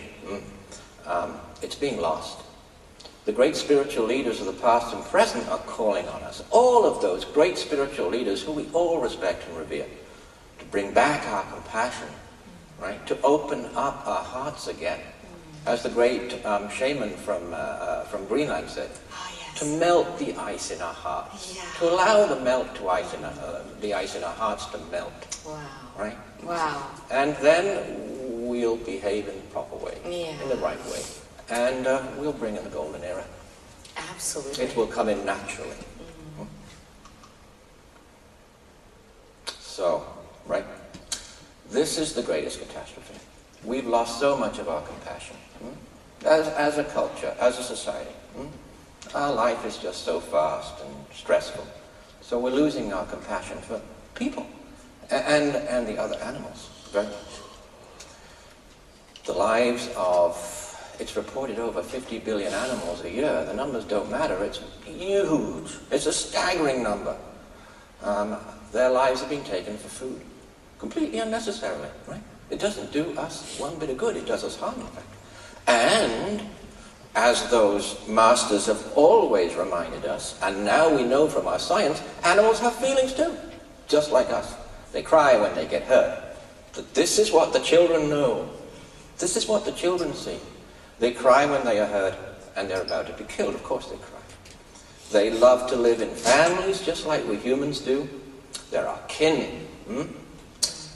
S2: it's being lost. The great spiritual leaders of the past and present are calling on us, all of those great spiritual leaders who we all respect and revere, to bring back our compassion, right? To open up our hearts again. As the great shaman from Greenland said, to melt the ice in our hearts, to allow the ice in our hearts to melt.
S1: Wow.
S2: Right?
S1: Wow.
S2: And then we'll behave in the proper way, in the right way, and we'll bring in the golden era.
S1: Absolutely.
S2: It will come in naturally. So, right? This is the greatest catastrophe. We've lost so much of our compassion. As a culture, as a society. Our life is just so fast and stressful. So we're losing our compassion for people and the other animals. Right? The lives of, it's reported over 50 billion animals a year. The numbers don't matter. It's huge. It's a staggering number. Their lives have been taken for food. Completely unnecessarily, right? It doesn't do us one bit of good. It does us harm, in fact. And as those masters have always reminded us, and now we know from our science, animals have feelings too, just like us. They cry when they get hurt. But this is what the children know. This is what the children see. They cry when they are hurt and they're about to be killed. Of course they cry. They love to live in families just like we humans do. They're our kin.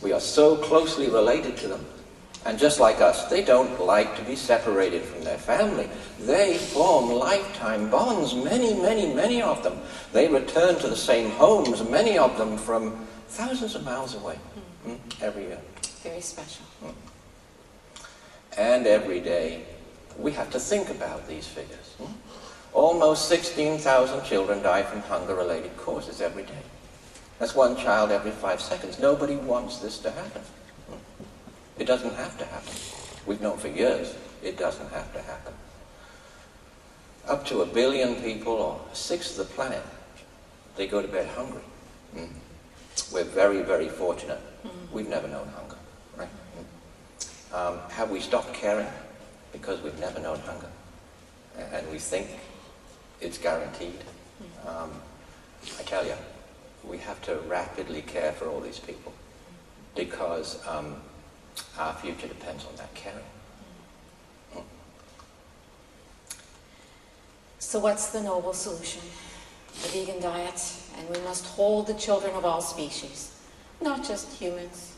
S2: We are so closely related to them. And just like us, they don't like to be separated from their family. They form lifetime bonds, many of them. They return to the same homes, many of them from thousands of miles away, every year.
S1: Very special.
S2: And every day, we have to think about these figures. Almost 16,000 children die from hunger-related causes every day. That's one child every 5 seconds. Nobody wants this to happen. It doesn't have to happen. We've known for years it doesn't have to happen. up to 1 billion people, or a sixth of the planet, they go to bed hungry. We're very, very fortunate. We've never known hunger, right? Have we stopped caring? Because we've never known hunger. And we think it's guaranteed. I tell you, we have to rapidly care for all these people, because our future depends on that caring.
S1: So what's the noble solution? The vegan diet, and we must hold the children of all species, not just humans,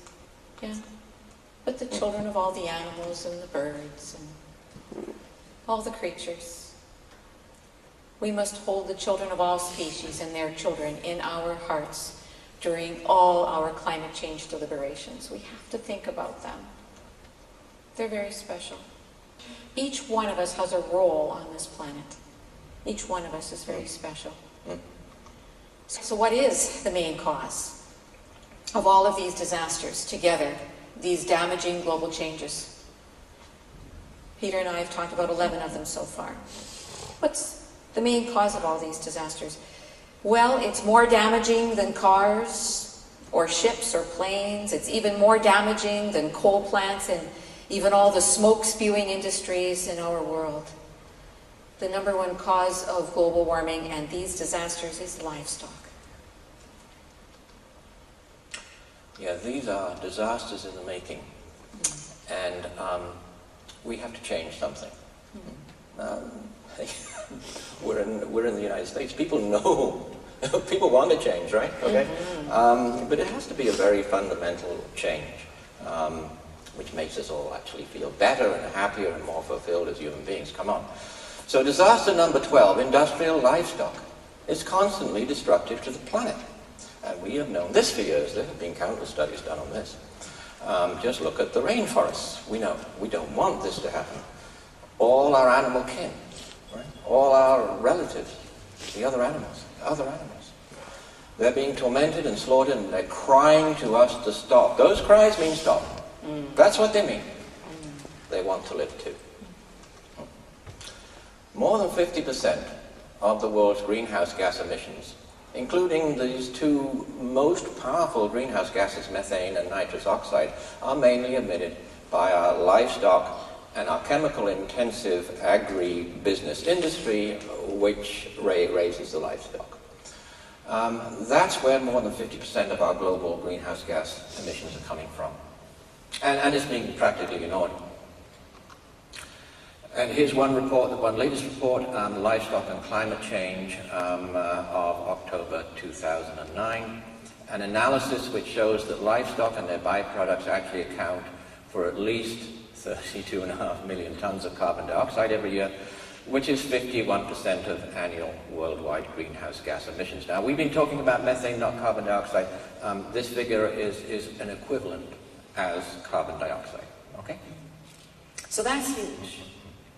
S1: but the children of all the animals and the birds and all the creatures. We must hold the children of all species and their children in our hearts during all our climate change deliberations. We have to think about them. They're very special. Each one of us has a role on this planet. Each one of us is very special. So what is the main cause of all of these disasters together, these damaging global changes? Peter and I have talked about 11 of them so far. What's the main cause of all these disasters? Well, it's more damaging than cars or ships or planes. It's even more damaging than coal plants and even all the smoke-spewing industries in our world. The number one cause of global warming and these disasters is livestock.
S2: Yeah, these are disasters in the making. And we have to change something. We're in the United States. People know. People want to change, right? Okay. But it has to be a very fundamental change, which makes us all actually feel better and happier and more fulfilled as human beings. Come on. So disaster number 12, industrial livestock, is constantly destructive to the planet. And we have known this for years. There have been countless studies done on this. Just look at the rainforests. We know we don't want this to happen. All our animal kin, right? All our relatives, the other animals, they're being tormented and slaughtered, and they're crying to us to stop. Those cries mean stop. That's what they mean. They want to live too. More than 50% of the world's greenhouse gas emissions, including these two most powerful greenhouse gases, methane and nitrous oxide, are mainly emitted by our livestock and our chemical-intensive agri-business industry, which raises the livestock. That's where more than 50% of our global greenhouse gas emissions are coming from. And it's being practically ignored. And here's one report, the one latest report, Livestock and Climate Change of October 2009. An analysis which shows that livestock and their byproducts actually account for at least 32.5 million tons of carbon dioxide every year, which is 51% of annual worldwide greenhouse gas emissions. Now, we've been talking about methane, not carbon dioxide. This figure is an equivalent as carbon dioxide, okay?
S1: So that's huge.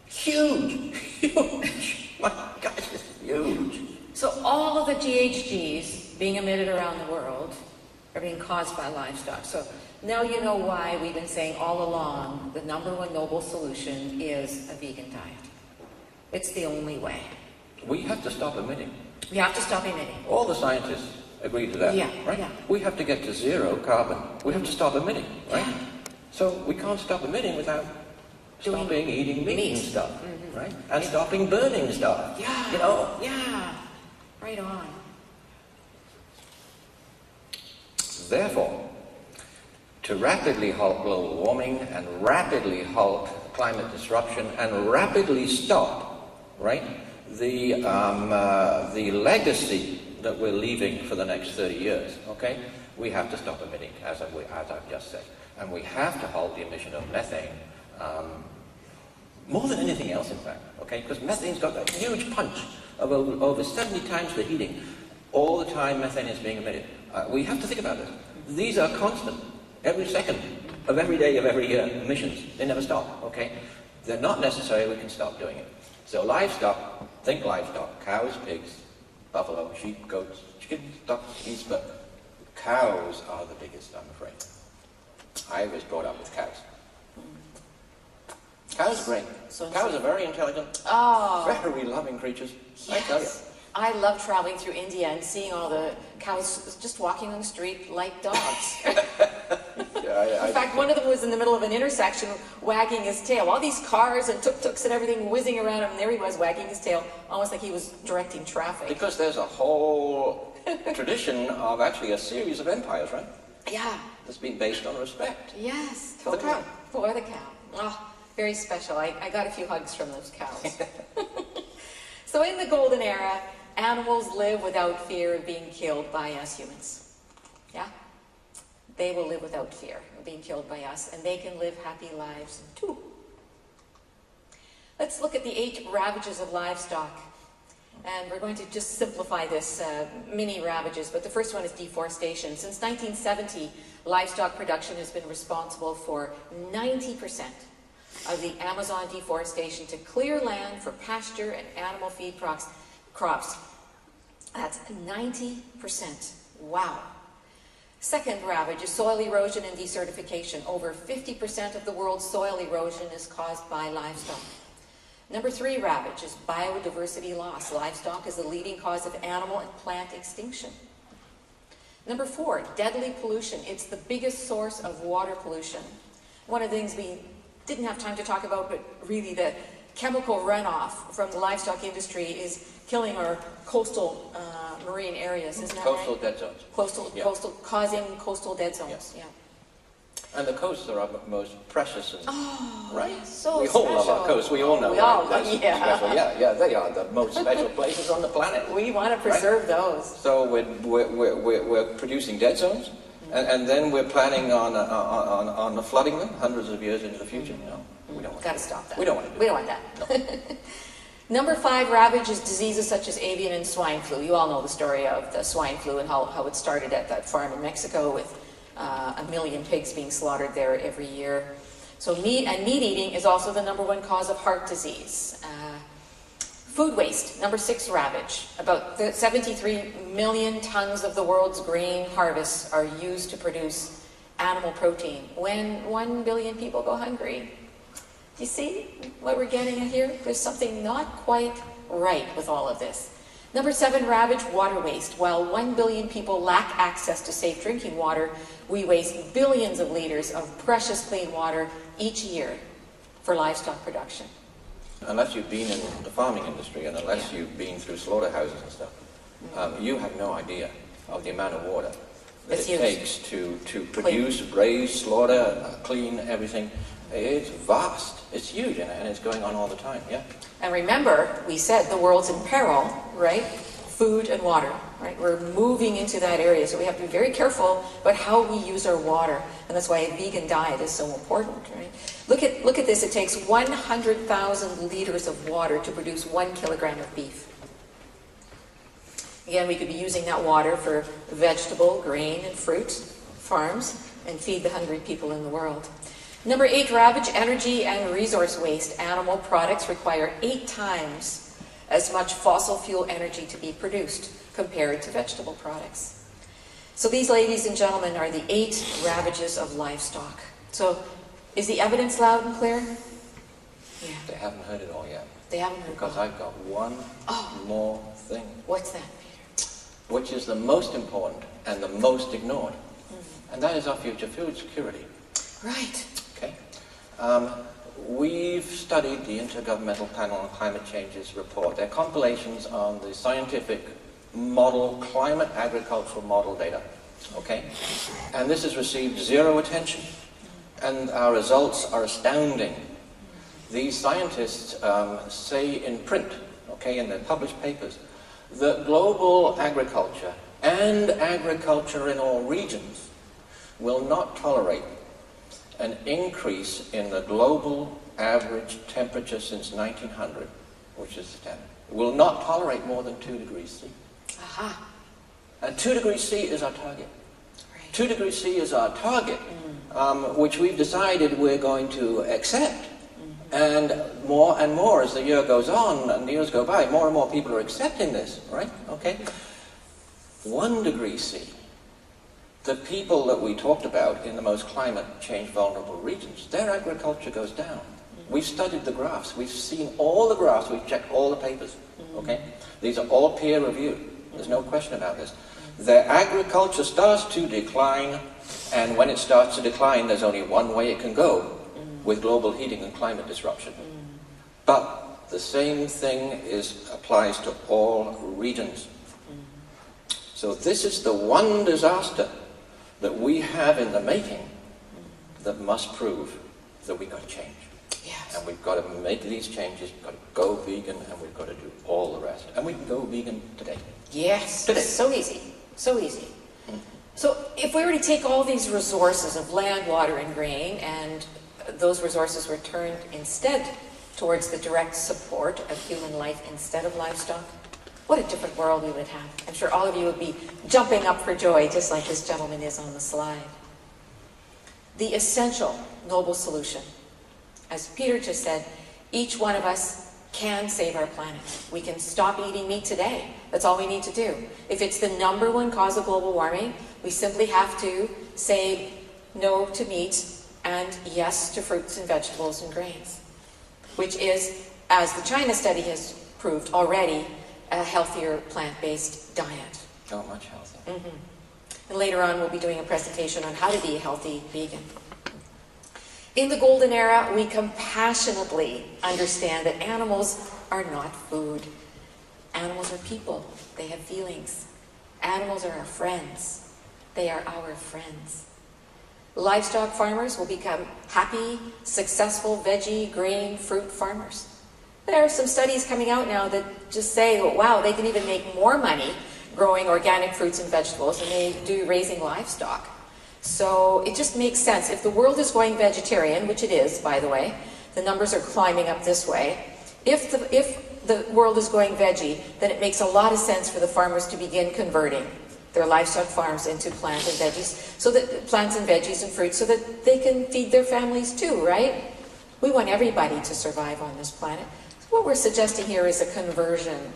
S2: Huge! My gosh, it's huge.
S1: So all of the GHGs being emitted around the world are being caused by livestock. So now you know why we've been saying all along the number one noble solution is a vegan diet. It's the only way.
S2: We have to stop emitting.
S1: We have to stop emitting.
S2: All the scientists agree to that, right? Yeah. We have to get to zero carbon. We have to stop emitting, right? Yeah. So we can't stop emitting without stopping eating meat and stuff, right? And stopping burning stuff.
S1: Yeah.
S2: You know?
S1: Yeah. Right on.
S2: Therefore, to rapidly halt global warming and rapidly halt climate disruption and rapidly stop, right, the legacy that we're leaving for the next 30 years, okay, we have to stop emitting, as I've just said. And we have to halt the emission of methane, more than anything else, in fact, okay, because methane's got that huge punch of over 70 times the heating. All the time methane is being emitted. We have to think about this. These are constant, every second of every day of every year emissions. They never stop, okay? They're not necessary, we can stop doing it. So livestock, think livestock, cows, pigs, buffalo, sheep, goats, chickens, ducks, geese, but cows are the biggest, I'm afraid. I was brought up with cows. Cows are great.
S1: So
S2: Cows are very intelligent, very loving creatures.
S1: Yes.
S2: I tell you.
S1: I love traveling through India and seeing all the cows just walking on the street like dogs. In fact, one of them was in the middle of an intersection wagging his tail. All these cars and tuk-tuks and everything whizzing around him, and there he was wagging his tail, almost like he was directing traffic.
S2: Because there's a whole tradition of actually a series of empires, right?
S1: Yeah.
S2: That's been based on respect.
S1: Yes.
S2: For the cow.
S1: For the cow. Oh, very special. I got a few hugs from those cows. So in the golden era, animals live without fear of being killed by us humans. Yeah? They will live without fear of being killed by us, and they can live happy lives too. Let's look at the 8 ravages of livestock. And we're going to just simplify this, mini ravages, but the first one is deforestation. Since 1970, livestock production has been responsible for 90% of the Amazon deforestation to clear land for pasture and animal feed crops. That's 90%. Wow. Second ravage is soil erosion and desertification. Over 50% of the world's soil erosion is caused by livestock. Number 3 ravage is biodiversity loss. Livestock is the leading cause of animal and plant extinction. Number 4, deadly pollution. It's the biggest source of water pollution. One of the things we didn't have time to talk about, but really the chemical runoff from the livestock industry is killing our coastal marine areas, isn't that
S2: Coastal
S1: right?
S2: dead zones.
S1: Coastal, causing coastal dead zones, yeah.
S2: And the coasts are our most precious, and, right?
S1: Yeah, so
S2: we all love our coasts. We all know
S1: We all
S2: that's
S1: love, yeah.
S2: special. Yeah, they are the most special places on the planet.
S1: We want to preserve those.
S2: So we're producing dead zones, and then we're planning on flooding them hundreds of years into the future. No, we don't want
S1: Got to stop that.
S2: We don't want to do
S1: We don't want that.
S2: No.
S1: Number 5 ravage is diseases such as avian and swine flu. You all know the story of the swine flu and how it started at that farm in Mexico with 1 million pigs being slaughtered there every year. So meat eating is also the number 1 cause of heart disease. Food waste, number 6 ravage. About 73 million tons of the world's grain harvests are used to produce animal protein. When 1 billion people go hungry, do you see what we're getting at here? There's something not quite right with all of this. Number 7 ravage, water waste. While 1 billion people lack access to safe drinking water, we waste billions of liters of precious clean water each year for livestock production.
S2: Unless you've been in the farming industry and unless you've been through slaughterhouses and stuff, you have no idea of the amount of water that it takes to produce, raise, slaughter, clean everything. It's vast. It's huge, and it's going on all the time, yeah?
S1: And remember, we said the world's in peril, right? Food and water, right? We're moving into that area, so we have to be very careful about how we use our water. And that's why a vegan diet is so important, right? Look at this. It takes 100,000 liters of water to produce 1 kilogram of beef. Again, we could be using that water for vegetable, grain, and fruit farms and feed the hungry people in the world. Number 8 ravage, energy and resource waste. Animal products require 8 times as much fossil fuel energy to be produced compared to vegetable products. So these, ladies and gentlemen, are the 8 ravages of livestock. So is the evidence loud and clear? Yeah.
S2: They haven't heard it all yet.
S1: They haven't heard it all.
S2: Because I've got one more thing.
S1: What's that, Peter?
S2: Which is the most important and the most ignored. And that is our future food security.
S1: Right.
S2: Okay. We've studied the Intergovernmental Panel on Climate Change's report. They're compilations on the scientific model, climate agricultural model data. Okay? And this has received 0 attention. And our results are astounding. These scientists say in print, okay, in their published papers, that global agriculture and agriculture in all regions will not tolerate an increase in the global average temperature since 1900, which is standard, will not tolerate more than 2 degrees C.
S1: Aha.
S2: And 2 degrees C is our target.
S1: Right.
S2: 2 degrees C is our target, which we've decided we're going to accept. And more as the year goes on and the years go by, more and more people are accepting this, right? Okay. 1 degree C. The people that we talked about in the most climate change vulnerable regions, their agriculture goes down. We've studied the graphs. We've seen all the graphs. We've checked all the papers. Okay? These are all peer-reviewed. There's no question about this. Their agriculture starts to decline, and when it starts to decline, there's only one way it can go, with global heating and climate disruption. But the same thing applies to all regions. So this is the one disaster that we have in the making that must prove that we've got to change.
S1: Yes.
S2: And we've got to make these changes, we've got to go vegan, and we've got to do all the rest. And we can go vegan today.
S1: Yes,
S2: Today.
S1: so easy, so easy. So if we were to take all these resources of land, water, and grain, and those resources were turned instead towards the direct support of human life instead of livestock, what a different world we would have. I'm sure all of you would be jumping up for joy, just like this gentleman is on the slide. The essential noble solution, as Peter just said, each one of us can save our planet. We can stop eating meat today. That's all we need to do. If it's the #1 cause of global warming, we simply have to say no to meat and yes to fruits and vegetables and grains, which is, as the China study has proved already, a healthier plant-based diet.
S2: Oh, much healthier.
S1: And later on, we'll be doing a presentation on how to be a healthy vegan. In the golden era, we compassionately understand that animals are not food. Animals are people. They have feelings. Animals are our friends. They are our friends. Livestock farmers will become happy, successful veggie, grain, fruit farmers. There are some studies coming out now that just say, wow, they can even make more money growing organic fruits and vegetables than they do raising livestock. So it just makes sense. If the world is going vegetarian, which it is, by the way, the numbers are climbing up this way. If the world is going veggie, then it makes a lot of sense for the farmers to begin converting their livestock farms into plants and veggies and fruits so that they can feed their families too, right? We want everybody to survive on this planet. So what we're suggesting here is a conversion.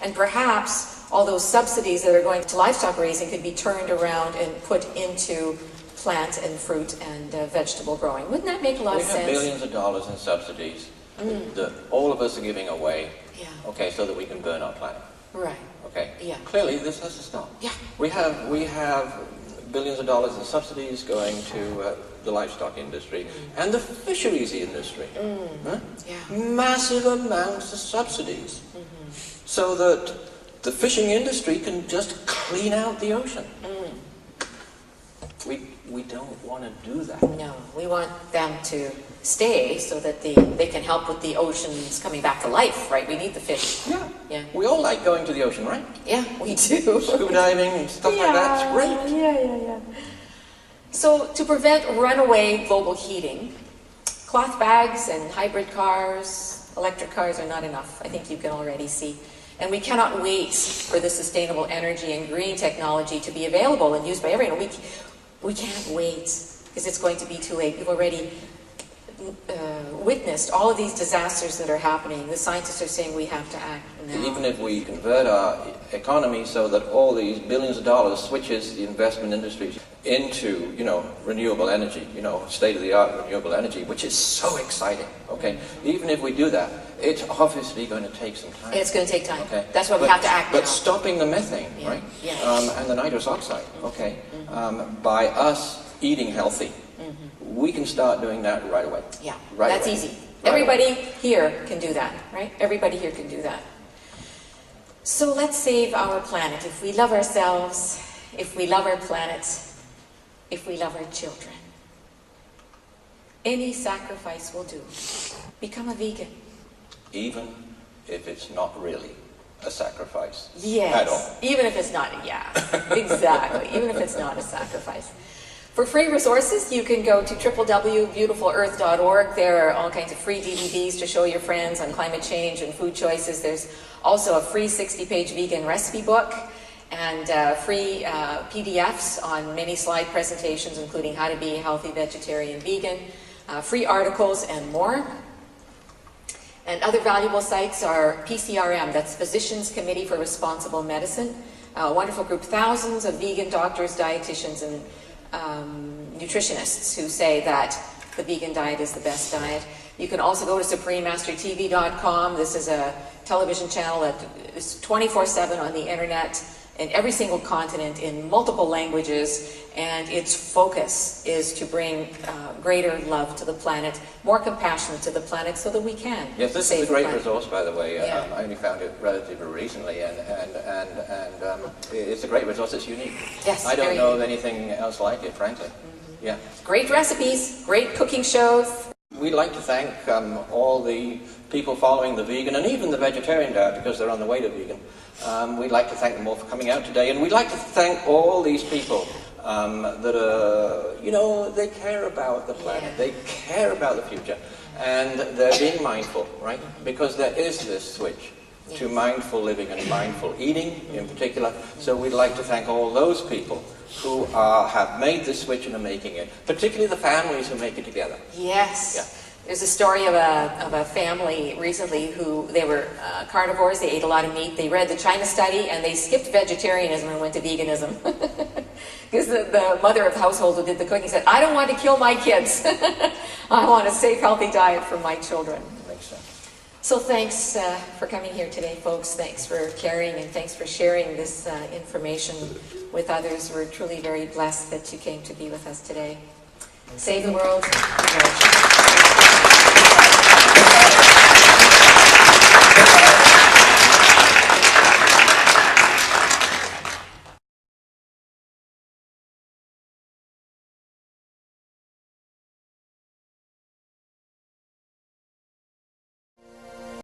S1: And perhaps all those subsidies that are going to livestock raising could be turned around and put into plant and fruit and vegetable growing. Wouldn't that make a lot of sense?
S2: We have billions of dollars in subsidies that all of us are giving away, okay, so that we can burn our planet.
S1: Right.
S2: Okay.
S1: Yeah.
S2: Clearly, this has to stop.
S1: Yeah.
S2: We have billions of dollars in subsidies going to the livestock industry and the fisheries industry. Huh?
S1: Yeah.
S2: Massive amounts of subsidies, so that the fishing industry can just clean out the ocean. We don't want to do that.
S1: No, we want them to stay so that they can help with the oceans coming back to life, right? We need the fish.
S2: Yeah.
S1: Yeah.
S2: We all like going to the ocean, right?
S1: Yeah, we do.
S2: Scuba diving and stuff like that. It's great.
S1: Yeah. So to prevent runaway global heating, cloth bags and hybrid cars, electric cars are not enough. I think you can already see. And we cannot wait for the sustainable energy and green technology to be available and used by everyone. We can't wait because it's going to be too late. We've already witnessed all of these disasters that are happening. The scientists are saying we have to act now.
S2: Even if we convert our economy so that all these billions of dollars switches the investment industries into, renewable energy, state-of-the-art renewable energy, which is so exciting, okay? Even if we do that, it's obviously going to take some time.
S1: It's going to take time.
S2: Okay.
S1: That's why we have to act now.
S2: But stopping the methane, right?
S1: Yeah.
S2: And the nitrous oxide, okay? By us eating healthy, we can start doing that right away.
S1: Yeah,
S2: right
S1: that's
S2: away.
S1: easy. Everybody here can do that, right? Everybody here can do that. So let's save our planet. If we love ourselves, if we love our planet, if we love our children, any sacrifice will do. Become a vegan.
S2: Even if it's not really a sacrifice
S1: Yes.
S2: at all.
S1: Even if it's not, exactly. Even if it's not a sacrifice. For free resources, you can go to www.beautifulearth.org. There are all kinds of free DVDs to show your friends on climate change and food choices. There's also a free 60-page vegan recipe book and free PDFs on many slide presentations, including how to be a healthy vegetarian vegan, free articles, and more. And other valuable sites are PCRM, that's Physicians Committee for Responsible Medicine, a wonderful group, thousands of vegan doctors, dietitians, and nutritionists who say that the vegan diet is the best diet. You can also go to SupremeMasterTV.com. This is a television channel that is 24/7 on the internet in every single continent in multiple languages, and its focus is to bring greater love to the planet, more compassion to the planet, so that we can
S2: Yes, this
S1: save
S2: is a great
S1: the planet.
S2: resource, by the way.
S1: Yeah.
S2: I only found it relatively recently, and it's a great resource. It's unique.
S1: Yes,
S2: I don't
S1: very
S2: know of
S1: unique.
S2: anything else like it, frankly. Yeah.
S1: Great recipes, great cooking shows.
S2: We'd like to thank all the people following the vegan and even the vegetarian diet, because they're on the way to vegan. We'd like to thank them all for coming out today, and we'd like to thank all these people that are, you know, they care about the planet,
S1: Yeah.
S2: they care about the future, and they're being mindful, right? Because there is this switch to mindful living and mindful eating in particular. So we'd like to thank all those people who have made this switch and are making it, particularly the families who make it together.
S1: Yes.
S2: Yeah.
S1: There's a story of a family recently who, they were carnivores, they ate a lot of meat, they read the China study, and they skipped vegetarianism and went to veganism. Because the mother of the household who did the cooking said, I don't want to kill my kids. I want a safe, healthy diet for my children.
S2: Makes sense.
S1: So thanks for coming here today, folks. Thanks for caring, and thanks for sharing this information with others. We're truly very blessed that you came to be with us today. Save the world.